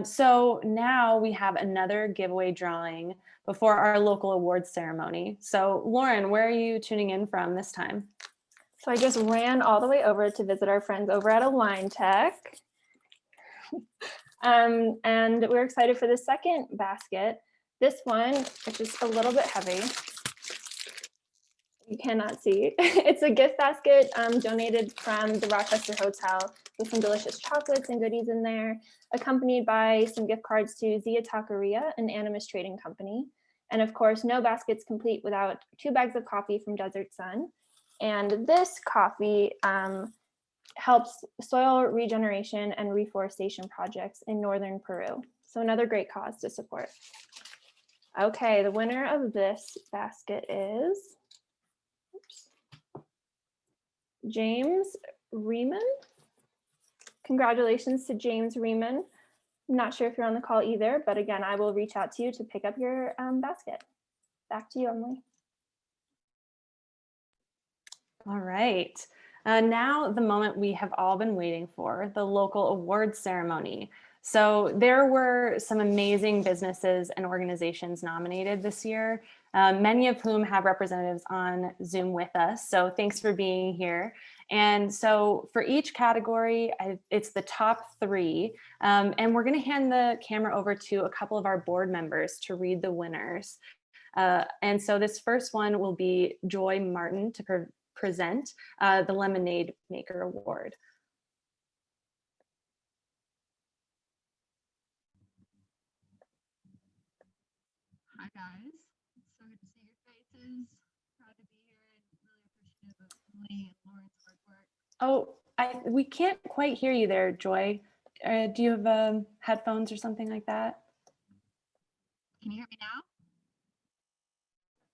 So now we have another giveaway drawing before our local awards ceremony. So Lauren, where are you tuning in from this time? So I just ran all the way over to visit our friends over at Align Tech. And we're excited for the second basket. This one, which is a little bit heavy, you cannot see. It's a gift basket donated from the Rochester Hotel with some delicious chocolates and goodies in there, accompanied by some gift cards to Zia Taqueria, an Animus trading company. And of course, no basket's complete without 2 bags of coffee from Desert Sun. And this coffee helps soil regeneration and reforestation projects in northern Peru. So another great cause to support. Okay, the winner of this basket is James Riemann. Congratulations to James Riemann. I'm not sure if you're on the call either, but again, I will reach out to you to pick up your basket. Back to you, Emily. All right. Now the moment we have all been waiting for, the local awards ceremony. So there were some amazing businesses and organizations nominated this year, many of whom have representatives on Zoom with us. So thanks for being here. And so for each category, it's the top 3. And we're going to hand the camera over to a couple of our board members to read the winners. And so this first one will be Joy Martin to present the Lemonade Maker Award. Hi guys, it's so good to see your faces. Proud to be here and really appreciative of Emily and Lauren's hard work. Oh, we can't quite hear you there, Joy. Do you have headphones or something like that? Can you hear me now?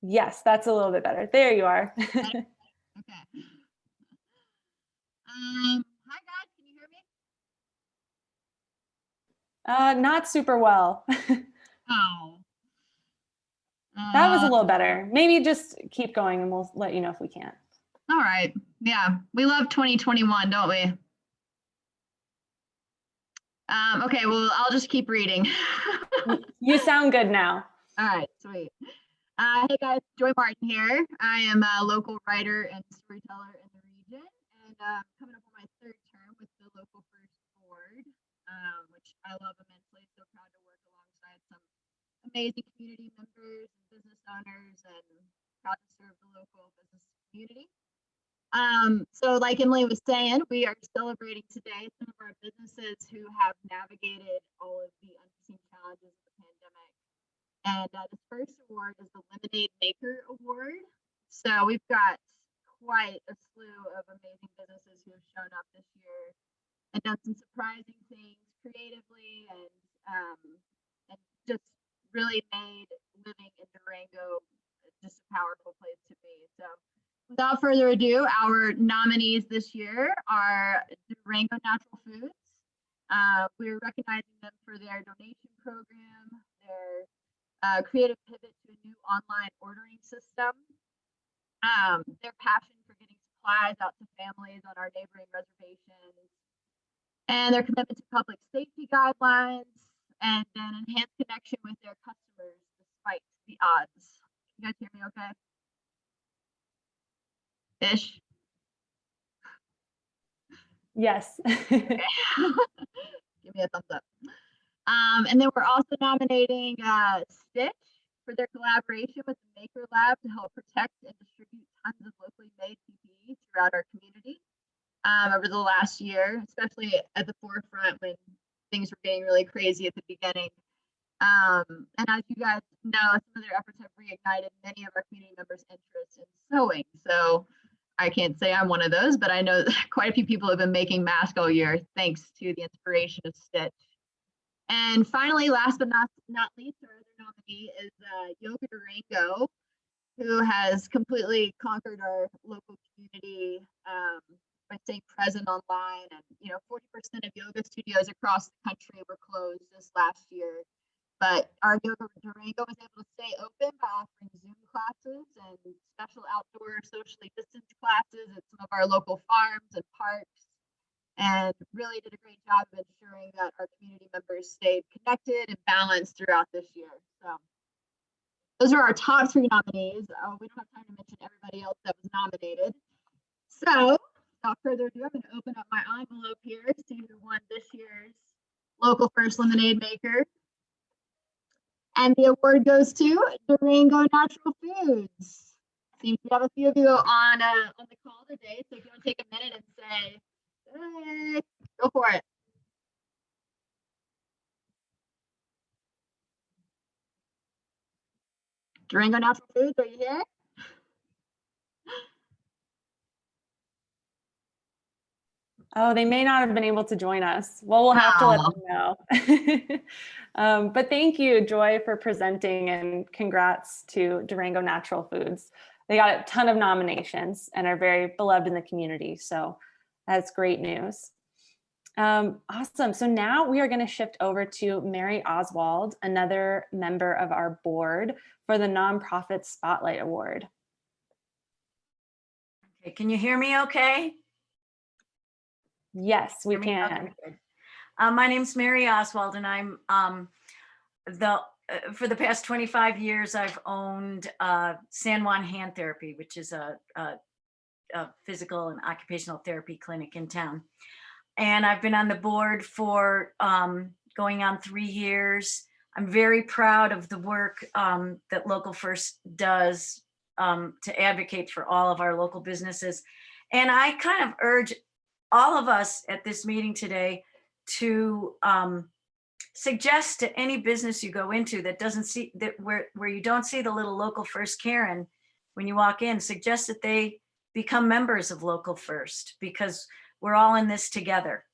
Yes, that's a little bit better. There you are. Okay. Hi guys, can you hear me? Not super well. Oh. That was a little better. Maybe just keep going and we'll let you know if we can't. All right. Yeah, we love 2021, don't we? Okay, well, I'll just keep reading. You sound good now. All right, sweet. Hey guys, Joy Martin here. I am a local writer and storyteller in the region, and coming up on my third term with the Local First Board, which I love immensely. So proud to work alongside some amazing community members and business owners, and proud to serve the local business community. So like Emily was saying, we are celebrating today some of our businesses who have navigated all of the unforeseen challenges of the pandemic. And this first award is the Lemonade Maker Award. So we've got quite a slew of amazing businesses who have shown up this year and done some surprising things creatively, and just really made living in Durango just a powerful place to be. So without further ado, our nominees this year are Durango Natural Foods. We're recognizing them for their donation program, their creative pivot to a new online ordering system, their passion for getting supplies out to families on our neighboring reservations, and their commitment to public safety guidelines, and an enhanced connection with their customers despite the odds. You guys hear me okay? Ish. Yes. Okay. Give me a thumbs up. And then we're also nominating Stitch for their collaboration with the Maker Lab to help protect and distribute tons of locally made PPE throughout our community over the last year, especially at the forefront when things were getting really crazy at the beginning. And as you guys know, some of their efforts have reignited many of our community members' interest in sewing. So I can't say I'm one of those, but I know quite a few people have been making masks all year thanks to the inspiration of Stitch. And finally, last but not least, our other nominee is Yoga Durango, who has completely conquered our local community by staying present online. And 40% of yoga studios across the country were closed this last year, but our Yoga Durango was able to stay open by offering Zoom classes and special outdoor socially distanced classes at some of our local farms and parks, and really did a great job of ensuring that our community members stayed connected and balanced throughout this year. So those are our top 3 nominees. We don't have time to mention everybody else that was nominated. So without further ado, I'm going to open up my envelope here to see who won this year's Local First Lemonade Maker. And the award goes to Durango Natural Foods. Seems we have a few of you on the call today, so if you want to take a minute and say, hey, go for it. Durango Natural Foods, are you here? Oh, they may not have been able to join us. Well, we'll have to let them know. But thank you, Joy, for presenting, and congrats to Durango Natural Foods. They got a ton of nominations and are very beloved in the community. So that's great news. Awesome. So now we are going to shift over to Mary Oswald, another member of our board, for the Nonprofit Spotlight Award. Okay, can you hear me okay? Yes, we can. Okay, my name's Mary Oswald, and I'm for the past 25 years, I've owned San Juan Hand Therapy, which is a physical and occupational therapy clinic in town. And I've been on the board for going on 3 years. I'm very proud of the work that Local First does to advocate for all of our local businesses. And I kind of urge all of us at this meeting today to suggest to any business you go into that doesn't see that where you don't see the little Local First Karen when you walk in, suggest that they become members of Local First, because we're all in this together.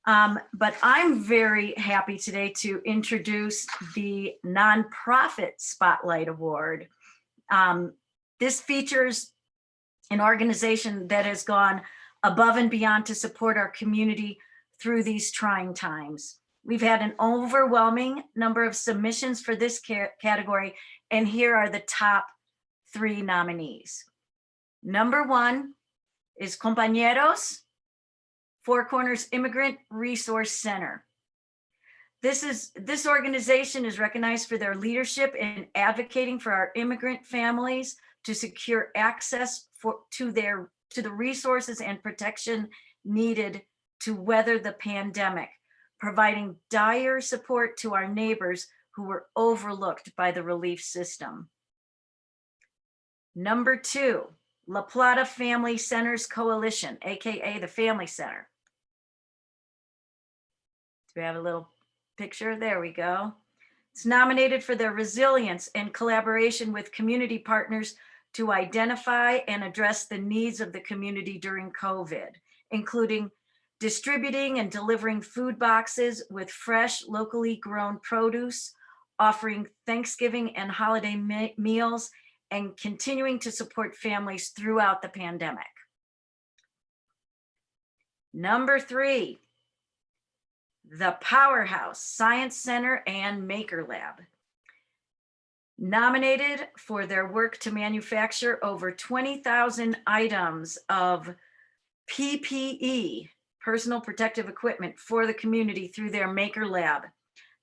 But I'm very happy today to introduce the Nonprofit Spotlight Award. This features an organization that has gone above and beyond to support our community through these trying times. We've had an overwhelming number of submissions for this category, and here are the top 3 nominees. Number 1 is Compañeros, Four Corners Immigrant Resource Center. This organization is recognized for their leadership in advocating for our immigrant families to secure access to the resources and protection needed to weather the pandemic, providing dire support to our neighbors who were overlooked by the relief system. Number 2, La Plata Family Centers Coalition, AKA the Family Center. Do we have a little picture? There we go. It's nominated for their resilience and collaboration with community partners to identify and address the needs of the community during COVID, including distributing and delivering food boxes with fresh, locally grown produce, offering Thanksgiving and holiday meals, and continuing to support families throughout the pandemic. Number 3, the Powerhouse Science Center and Maker Lab. Nominated for their work to manufacture over 20,000 items of PPE, personal protective equipment, for the community through their Maker Lab,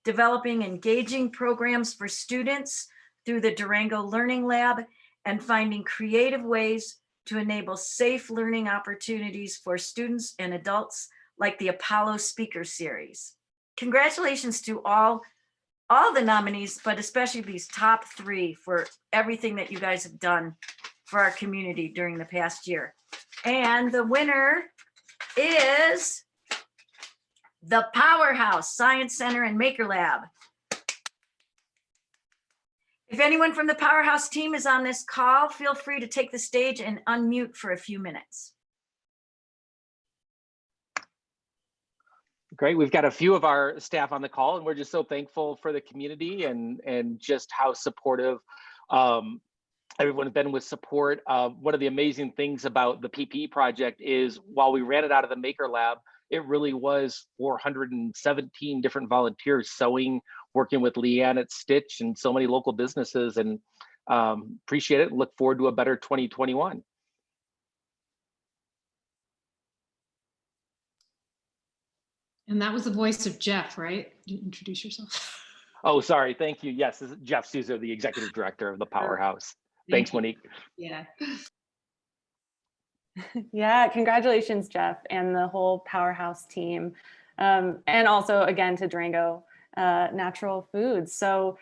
developing engaging programs for students through the Durango Learning Lab, and finding creative ways to enable safe learning opportunities for students and adults like the Apollo Speaker Series. Congratulations to all the nominees, but especially these top 3 for everything that you guys have done for our community during the past year. And the winner is the Powerhouse Science Center and Maker Lab. If anyone from the Powerhouse team is on this call, feel free to take the stage and unmute for a few minutes. Great. We've got a few of our staff on the call, and we're just so thankful for the community and just how supportive everyone's been with support. One of the amazing things about the PPE project is while we ran it out of the Maker Lab, it really was 417 different volunteers sewing, working with Leanne at Stitch and so many local businesses, and appreciate it. Look forward to a better 2021. And that was the voice of Jeff, right? You introduce yourself. Oh, sorry. Thank you. Yes, this is Jeff Souza, the executive director of the Powerhouse. Thanks, Monique. Yeah. Yeah, congratulations, Jeff, and the whole Powerhouse team. And also, again, to Durango Natural Foods. So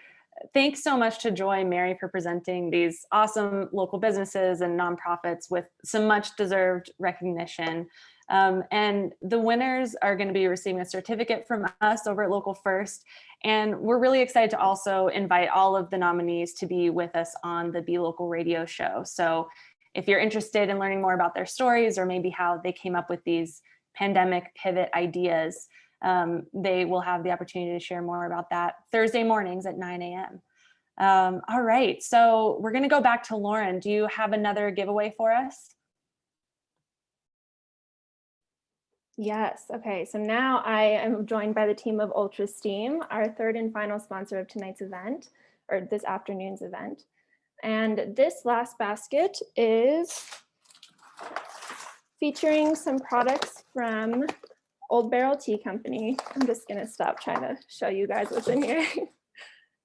thanks so much to Joy and Mary for presenting these awesome local businesses and nonprofits with some much deserved recognition. And the winners are going to be receiving a certificate from us over at Local First. And we're really excited to also invite all of the nominees to be with us on the Be Local radio show. So if you're interested in learning more about their stories or maybe how they came up with these pandemic pivot ideas, they will have the opportunity to share more about that Thursday mornings at 9 a.m. All right, so we're going to go back to Lauren. Do you have another giveaway for us? Yes. Okay. So now I am joined by the team of Ultra Steam, our third and final sponsor of tonight's event, or this afternoon's event. And this last basket is featuring some products from Old Barrel Tea Company. I'm just going to stop trying to show you guys what's in here.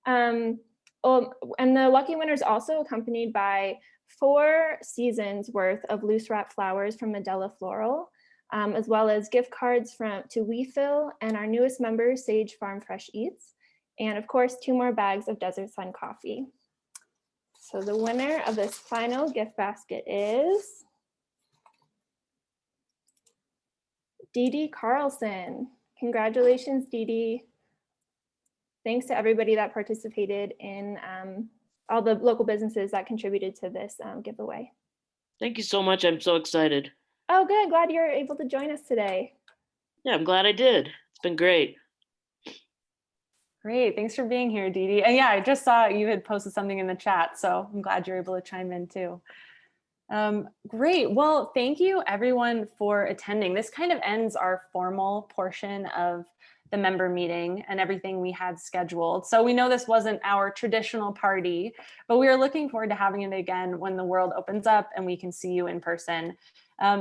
And the lucky winner is also accompanied by 4 seasons worth of loose wrap flowers from Medela Floral, as well as gift cards to Wefill and our newest member, Sage Farm Fresh Eats, and of course, 2 more bags of Desert Sun coffee. So the winner of this final gift basket is Dee Dee Carlson. Congratulations, Dee Dee. Thanks to everybody that participated in all the local businesses that contributed to this giveaway. Thank you so much. I'm so excited. Oh, good. Glad you're able to join us today. Yeah, I'm glad I did. It's been great. Great. Thanks for being here, Dee Dee. And yeah, I just saw you had posted something in the chat, so I'm glad you're able to chime in too. Great. Well, thank you everyone for attending. This kind of ends our formal portion of the member meeting and everything we had scheduled. So we know this wasn't our traditional party, but we are looking forward to having it again when the world opens up and we can see you in person.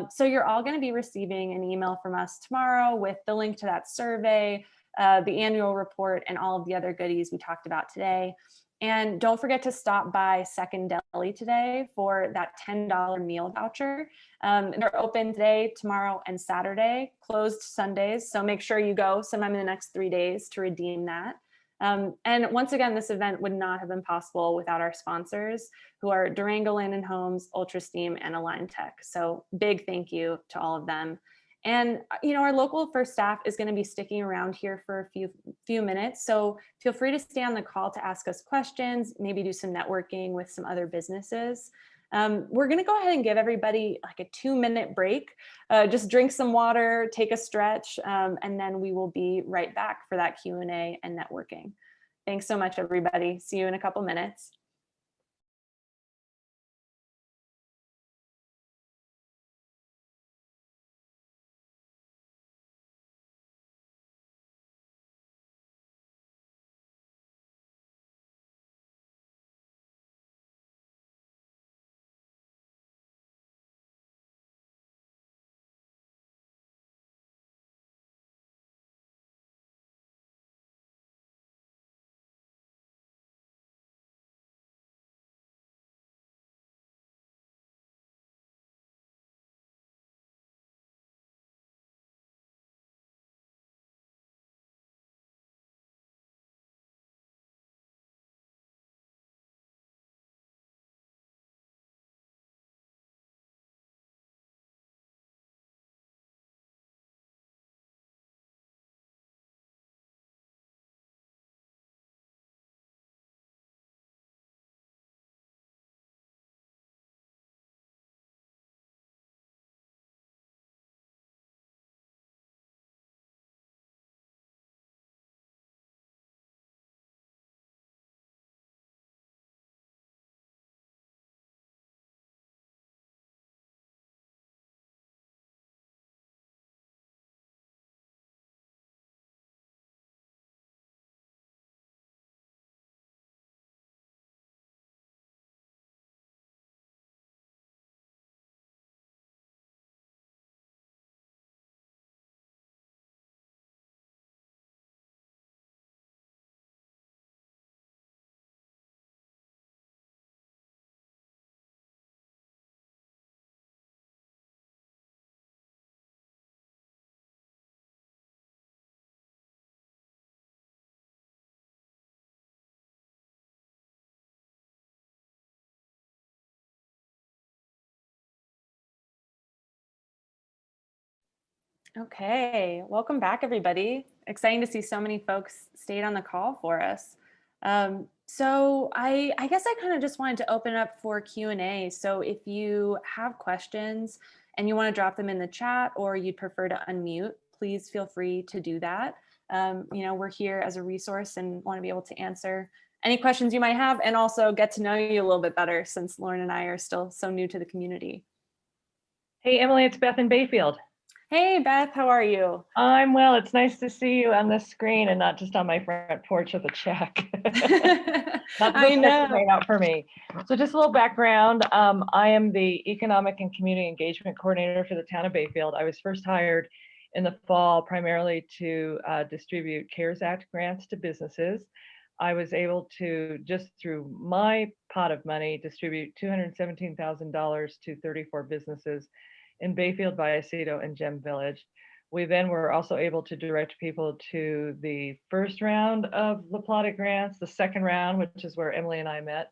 So you're all going to be receiving an email from us tomorrow with the link to that survey, the annual report, and all of the other goodies we talked about today. And don't forget to stop by Second Deli today for that $10 meal voucher. They're open today, tomorrow, and Saturday, closed Sundays. So make sure you go sometime in the next 3 days to redeem that. And once again, this event would not have been possible without our sponsors, who are Durango Land & Homes, UltraSteam, and Align Tech. So big thank you to all of them. And our local first staff is going to be sticking around here for a few minutes. So feel free to stay on the call to ask us questions, maybe do some networking with some other businesses. We're going to go ahead and give everybody like a 2-minute break. Just drink some water, take a stretch, and then we will be right back for that Q&A and networking. Thanks so much, everybody. See you in a couple minutes. Okay, welcome back, everybody. Exciting to see so many folks stayed on the call for us. So I guess I kind of just wanted to open up for Q&A. So if you have questions and you want to drop them in the chat or you'd prefer to unmute, please feel free to do that. We're here as a resource and want to be able to answer any questions you might have and also get to know you a little bit better since Lauren and I are still so new to the community. Hey, Emily, it's Beth in Bayfield. Hey, Beth, how are you? I'm well. It's nice to see you on the screen and not just on my front porch with a check. I know. Made out for me. So just a little background. I am the Economic and Community Engagement Coordinator for the town of Bayfield. I was first hired in the fall primarily to distribute CARES Act grants to businesses. I was able to, just through my pot of money, distribute $217,000 to 34 businesses in Bayfield, Vallecito, and Gem Village. We then were also able to direct people to the first round of La Plata grants, the second round, which is where Emily and I met,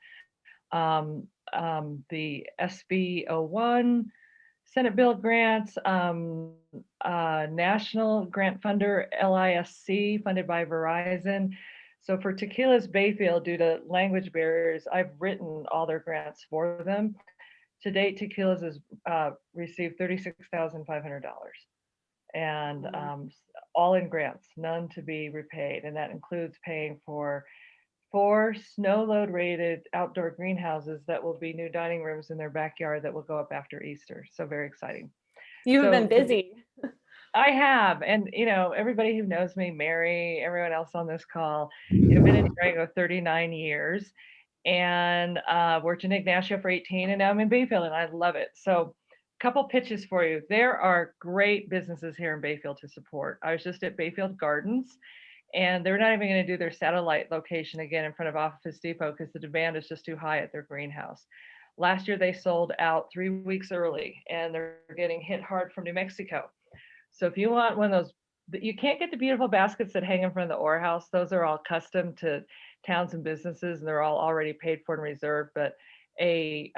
the SB 01 Senate Bill grants, National Grant Funder, LISC, funded by Verizon. So for Tequila's Bayfield, due to language barriers, I've written all their grants for them. To date, Tequila's has received $36,500, and all in grants, none to be repaid, and that includes paying for 4 snow load rated outdoor greenhouses that will be new dining rooms in their backyard that will go up after Easter. So very exciting. You have So been busy. I have, and everybody who knows me, Mary, everyone else on this call, I've been in Durango 39 years and worked in Ignacio for 18, and now I'm in Bayfield and I love it. So a couple pitches for you. There are great businesses here in Bayfield to support. I was just at Bayfield Gardens, and they're not even going to do their satellite location again in front of Office Depot because the demand is just too high at their greenhouse. Last year they sold out 3 weeks early, and they're getting hit hard from New Mexico. So if you want one of those, you can't get the beautiful baskets that hang in front of the Orr House. Those are all custom to towns and businesses, and they're all already paid for and reserved. But a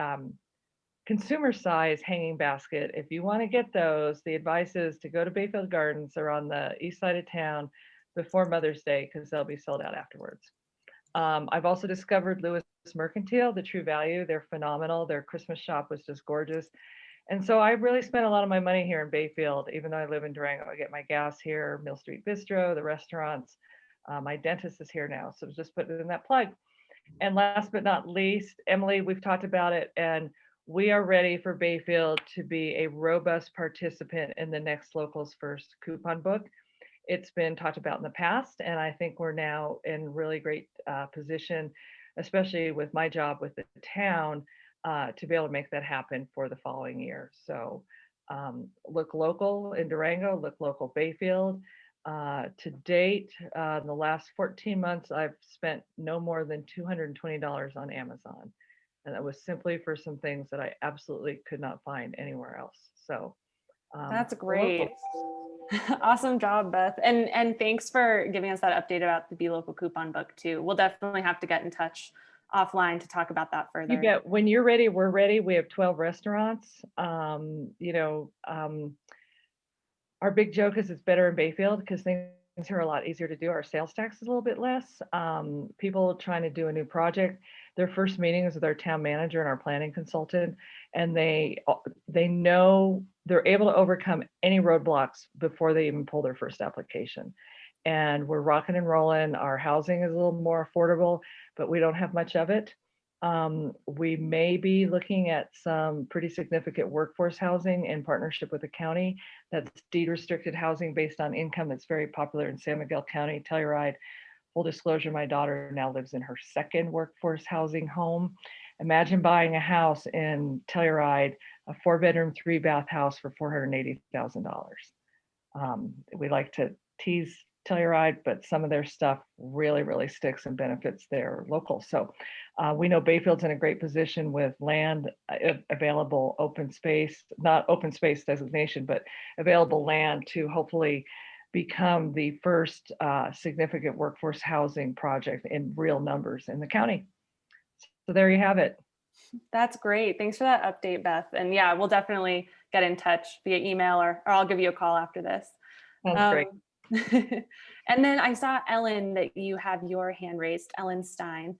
consumer size hanging basket, if you want to get those, the advice is to go to Bayfield Gardens. They're on the east side of town before Mother's Day because they'll be sold out afterwards. I've also discovered Lewis Mercantile, the True Value. They're phenomenal. Their Christmas shop was just gorgeous. And so I really spent a lot of my money here in Bayfield, even though I live in Durango. I get my gas here, Mill Street Bistro, the restaurants. My dentist is here now, so just put it in that plug. And last but not least, Emily, we've talked about it, and we are ready for Bayfield to be a robust participant in the next Locals First coupon book. It's been talked about in the past, and I think we're now in really great position, especially with my job with the town, to be able to make that happen for the following year. So look local in Durango, look local Bayfield. To date, in the last 14 months, I've spent no more than $220 on Amazon. And that was simply for some things that I absolutely could not find anywhere else. So That's great. Awesome job, Beth. And thanks for giving us that update about the Be Local coupon book too. We'll definitely have to get in touch offline to talk about that further. You bet. When you're ready, we're ready. We have 12 restaurants. Our big joke is it's better in Bayfield because things are a lot easier to do. Our sales tax is a little bit less. People trying to do a new project, their first meeting is with our town manager and our planning consultant, and they know they're able to overcome any roadblocks before they even pull their first application. And we're rocking and rolling. Our housing is a little more affordable, but we don't have much of it. We may be looking at some pretty significant workforce housing in partnership with the county. That's deed restricted housing based on income that's very popular in San Miguel County. Telluride, full disclosure, my daughter now lives in her second workforce housing home. Imagine buying a house in Telluride, a 4-bedroom, 3-bath house for $480,000. We like to tease Telluride, but some of their stuff really, really sticks and benefits their local. So we know Bayfield's in a great position with land available, open space, not open space designation, but available land to hopefully become the first significant workforce housing project in real numbers in the county. So there you have it. That's great. Thanks for that update, Beth. And yeah, we'll definitely get in touch via email or I'll give you a call after this. Sounds great. And then I saw, Ellen, that you have your hand raised, Ellen Stein.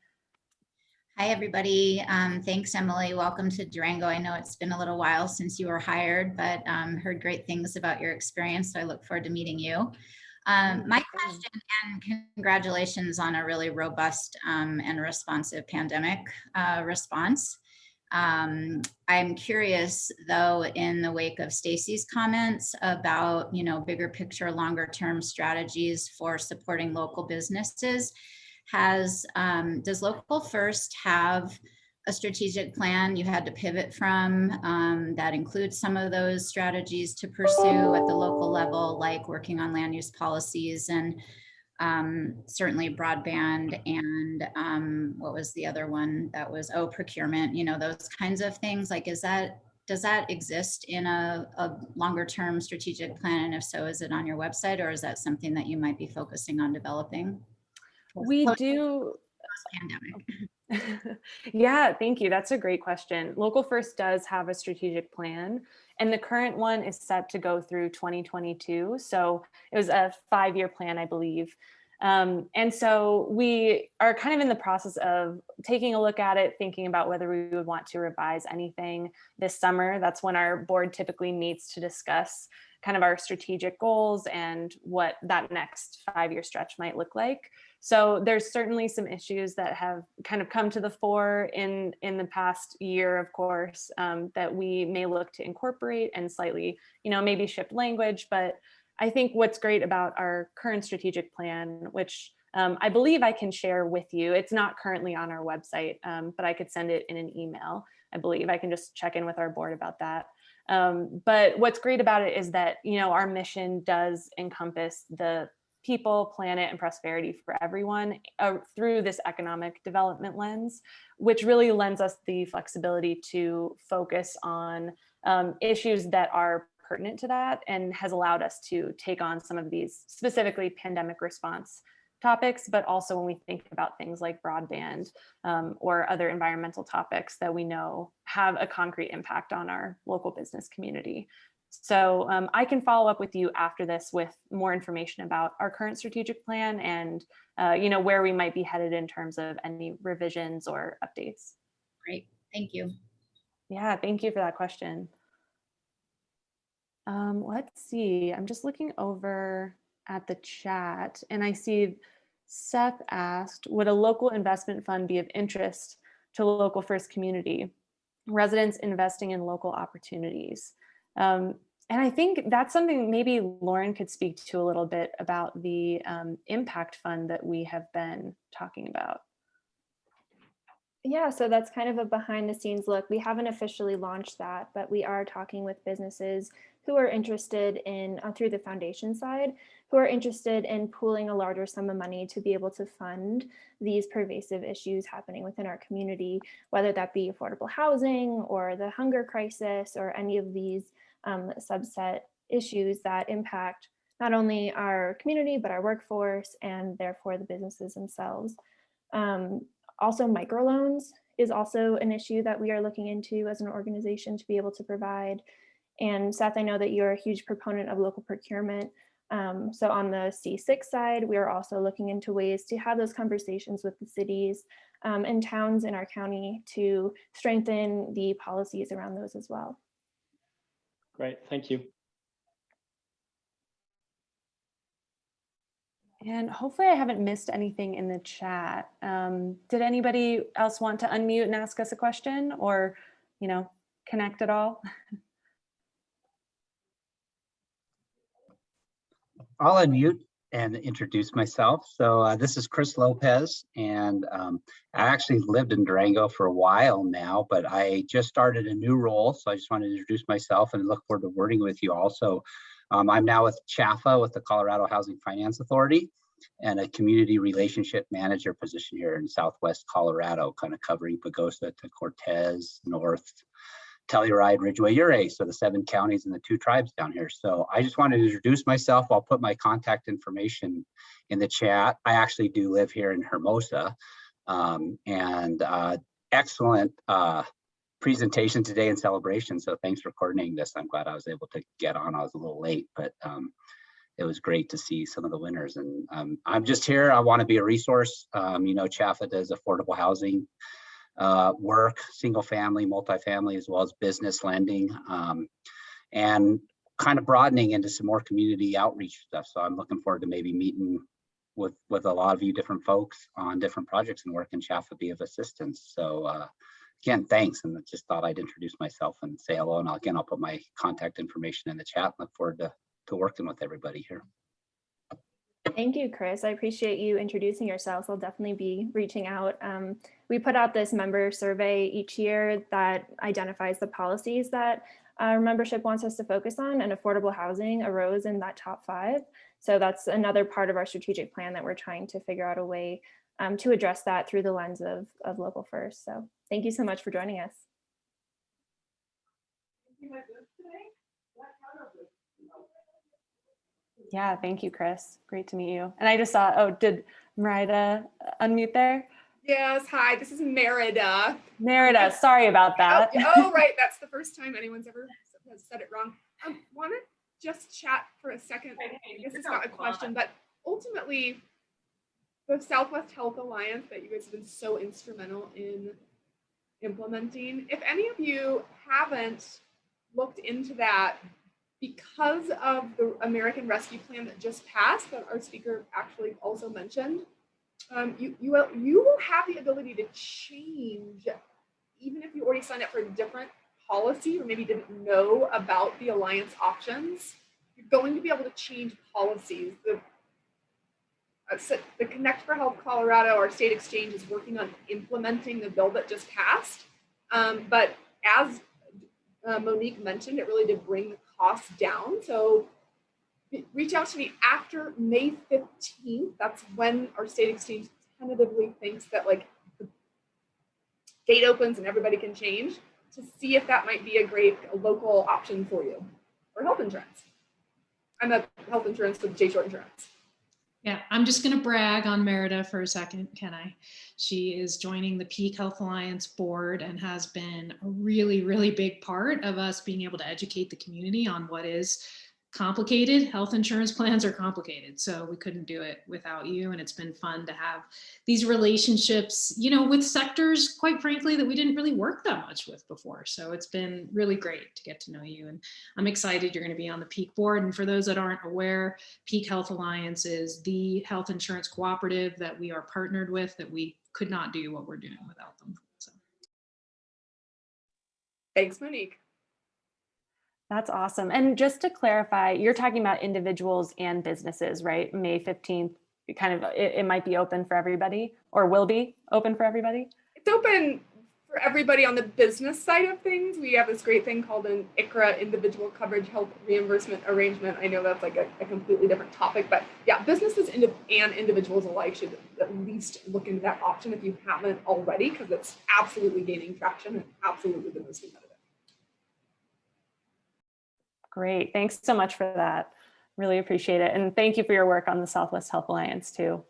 Hi, everybody. Thanks, Emily. Welcome to Durango. I know it's been a little while since you were hired, but heard great things about your experience. So I look forward to meeting you. My question, and congratulations on a really robust and responsive pandemic response. I'm curious, though, in the wake of Stacy's comments about, bigger picture, longer term strategies for supporting local businesses, does Local First have a strategic plan you had to pivot from that includes some of those strategies to pursue at the local level, like working on land use policies and certainly broadband and what was the other one that was, procurement, those kinds of things? Like, does that exist in a longer term strategic plan? And if so, is it on your website, or is that something that you might be focusing on developing? We do. Pandemic. Yeah, thank you. That's a great question. Local First does have a strategic plan, and the current one is set to go through 2022. So it was a 5-year plan, I believe. And so we are kind of in the process of taking a look at it, thinking about whether we would want to revise anything this summer. That's when our board typically meets to discuss kind of our strategic goals and what that next 5-year stretch might look like. So there's certainly some issues that have kind of come to the fore in the past year, of course, that we may look to incorporate and slightly, maybe shift language. But I think what's great about our current strategic plan, which I believe I can share with you, it's not currently on our website, but I could send it in an email. I believe I can just check in with our board about that. But what's great about it is that, our mission does encompass the people, planet, and prosperity for everyone through this economic development lens, which really lends us the flexibility to focus on issues that are pertinent to that, and has allowed us to take on some of these specifically pandemic response topics, but also when we think about things like broadband or other environmental topics that we know have a concrete impact on our local business community. So I can follow up with you after this with more information about our current strategic plan and where we might be headed in terms of any revisions or updates. Great, thank you. Yeah, thank you for that question. Let's see, I'm just looking over at the chat and I see Seth asked, would a local investment fund be of interest to local first community residents investing in local opportunities? And I think that's something maybe Lauren could speak to a little bit about the impact fund that we have been talking about. Yeah, so that's kind of a behind the scenes look. We haven't officially launched that, but we are talking with businesses who are interested in, through the foundation side, who are interested in pooling a larger sum of money to be able to fund these pervasive issues happening within our community, whether that be affordable housing or the hunger crisis or any of these subset issues that impact not only our community, but our workforce and therefore the businesses themselves. Also, microloans is also an issue that we are looking into as an organization to be able to provide. And Seth, I know that you're a huge proponent of local procurement. So on the C6 side, we are also looking into ways to have those conversations with the cities and towns in our county to strengthen the policies around those as well. Great, thank you. And hopefully I haven't missed anything in the chat. Did anybody else want to unmute and ask us a question or, connect at all? I'll unmute and introduce myself. So this is Chris Lopez, and I actually lived in Durango for a while now, but I just started a new role. So I just wanted to introduce myself and look forward to working with you also. I'm now with CHAFA, with the Colorado Housing Finance Authority, and a community relationship manager position here in Southwest Colorado, kind of covering Pagosa to Cortez, North, Telluride, Ridgeway, Ouray, so the 7 counties and the 2 tribes down here. So I just wanted to introduce myself. I'll put my contact information in the chat. I actually do live here in Hermosa, and excellent presentation today and celebration. So thanks for coordinating this. I'm glad I was able to get on. I was a little late, but it was great to see some of the winners. And I'm just here. I want to be a resource. CHAFA does affordable housing work, single family, multifamily, as well as business lending, and kind of broadening into some more community outreach stuff. So I'm looking forward to maybe meeting with a lot of you different folks on different projects and working CHAFA be of assistance. So again, thanks. And I just thought I'd introduce myself and say hello. And again, I'll put my contact information in the chat. Look forward to working with everybody here. Thank you, Chris. I appreciate you introducing yourselves. I'll definitely be reaching out. We put out this member survey each year that identifies the policies that our membership wants us to focus on, and affordable housing arose in that top 5. So that's another part of our strategic plan that we're trying to figure out a way to address that through the lens of local first. So thank you so much for joining us. Yeah, thank you, Chris. Great to meet you. And I just saw, oh, did Merida unmute there? Yes, hi, this is Merida. Merida, sorry about that. Oh, right, that's the first time anyone's ever said it wrong. I want to just chat for a second. I guess it's not a question, but ultimately, the Southwest Health Alliance that you guys have been so instrumental in implementing, if any of you haven't looked into that, because of the American Rescue Plan that just passed, that our speaker actually also mentioned, you will have the ability to change, even if you already signed up for a different policy or maybe didn't know about the Alliance options. You're going to be able to change policies. The Connect for Health Colorado, our state exchange, is working on implementing the bill that just passed. But as Monique mentioned, it really did bring the costs down. So reach out to me after May 15th. That's when our state exchange tentatively thinks that like the gate opens and everybody can change, to see if that might be a local option for you, or health insurance. I'm a health insurance with J Short Insurance. Yeah, I'm just going to brag on Merida for a second, can I? She is joining the Peak Health Alliance board and has been a really, really big part of us being able to educate the community on what is complicated. Health insurance plans are complicated, so we couldn't do it without you. And it's been fun to have these relationships, you know, with sectors, quite frankly, that we didn't really work that much with before. So it's been really great to get to know you. And I'm excited you're going to be on the Peak board. And for those that aren't aware, Peak Health Alliance is the health insurance cooperative that we are partnered with, that we could not do what we're doing without them. So. Thanks, Monique. That's awesome. And just to clarify, you're talking about individuals and businesses, right? May 15th, it might be open for everybody, or will be open for everybody? It's open for everybody on the business side of things. We have this great thing called an ICHRA, Individual Coverage Health Reimbursement Arrangement. I know that's like a completely different topic, but yeah, businesses and individuals alike should at least look into that option if you haven't already, because it's absolutely gaining traction and absolutely the most competitive. Great. Thanks so much for that. Really appreciate it. And thank you for your work on the Southwest Health Alliance too,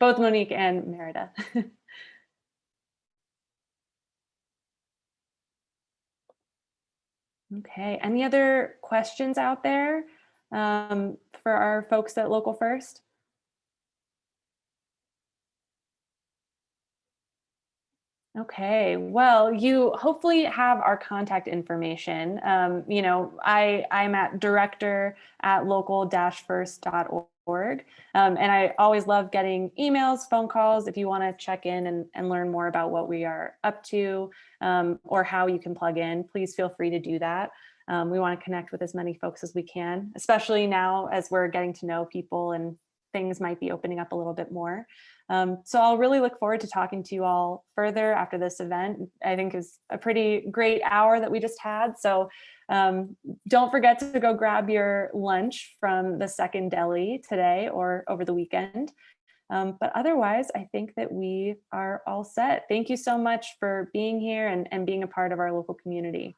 both Monique and Merida. Okay. Any other questions out there for our folks at Local First? Okay, well, you hopefully have our contact information. You know, I'm at director@local-first.org. And I always love getting emails, phone calls, if you want to check in and learn more about what we are up to, or how you can plug in, please feel free to do that. We want to connect with as many folks as we can, especially now as we're getting to know people and things might be opening up a little bit more. So I'll really look forward to talking to you all further after this event. I think is a pretty great hour that we just had. So don't forget to go grab your lunch from the second deli today or over the weekend. But otherwise, I think that we are all set. Thank you so much for being here and being a part of our local community.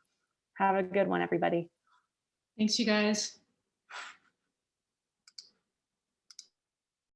Have a good one, everybody. Thanks, you guys.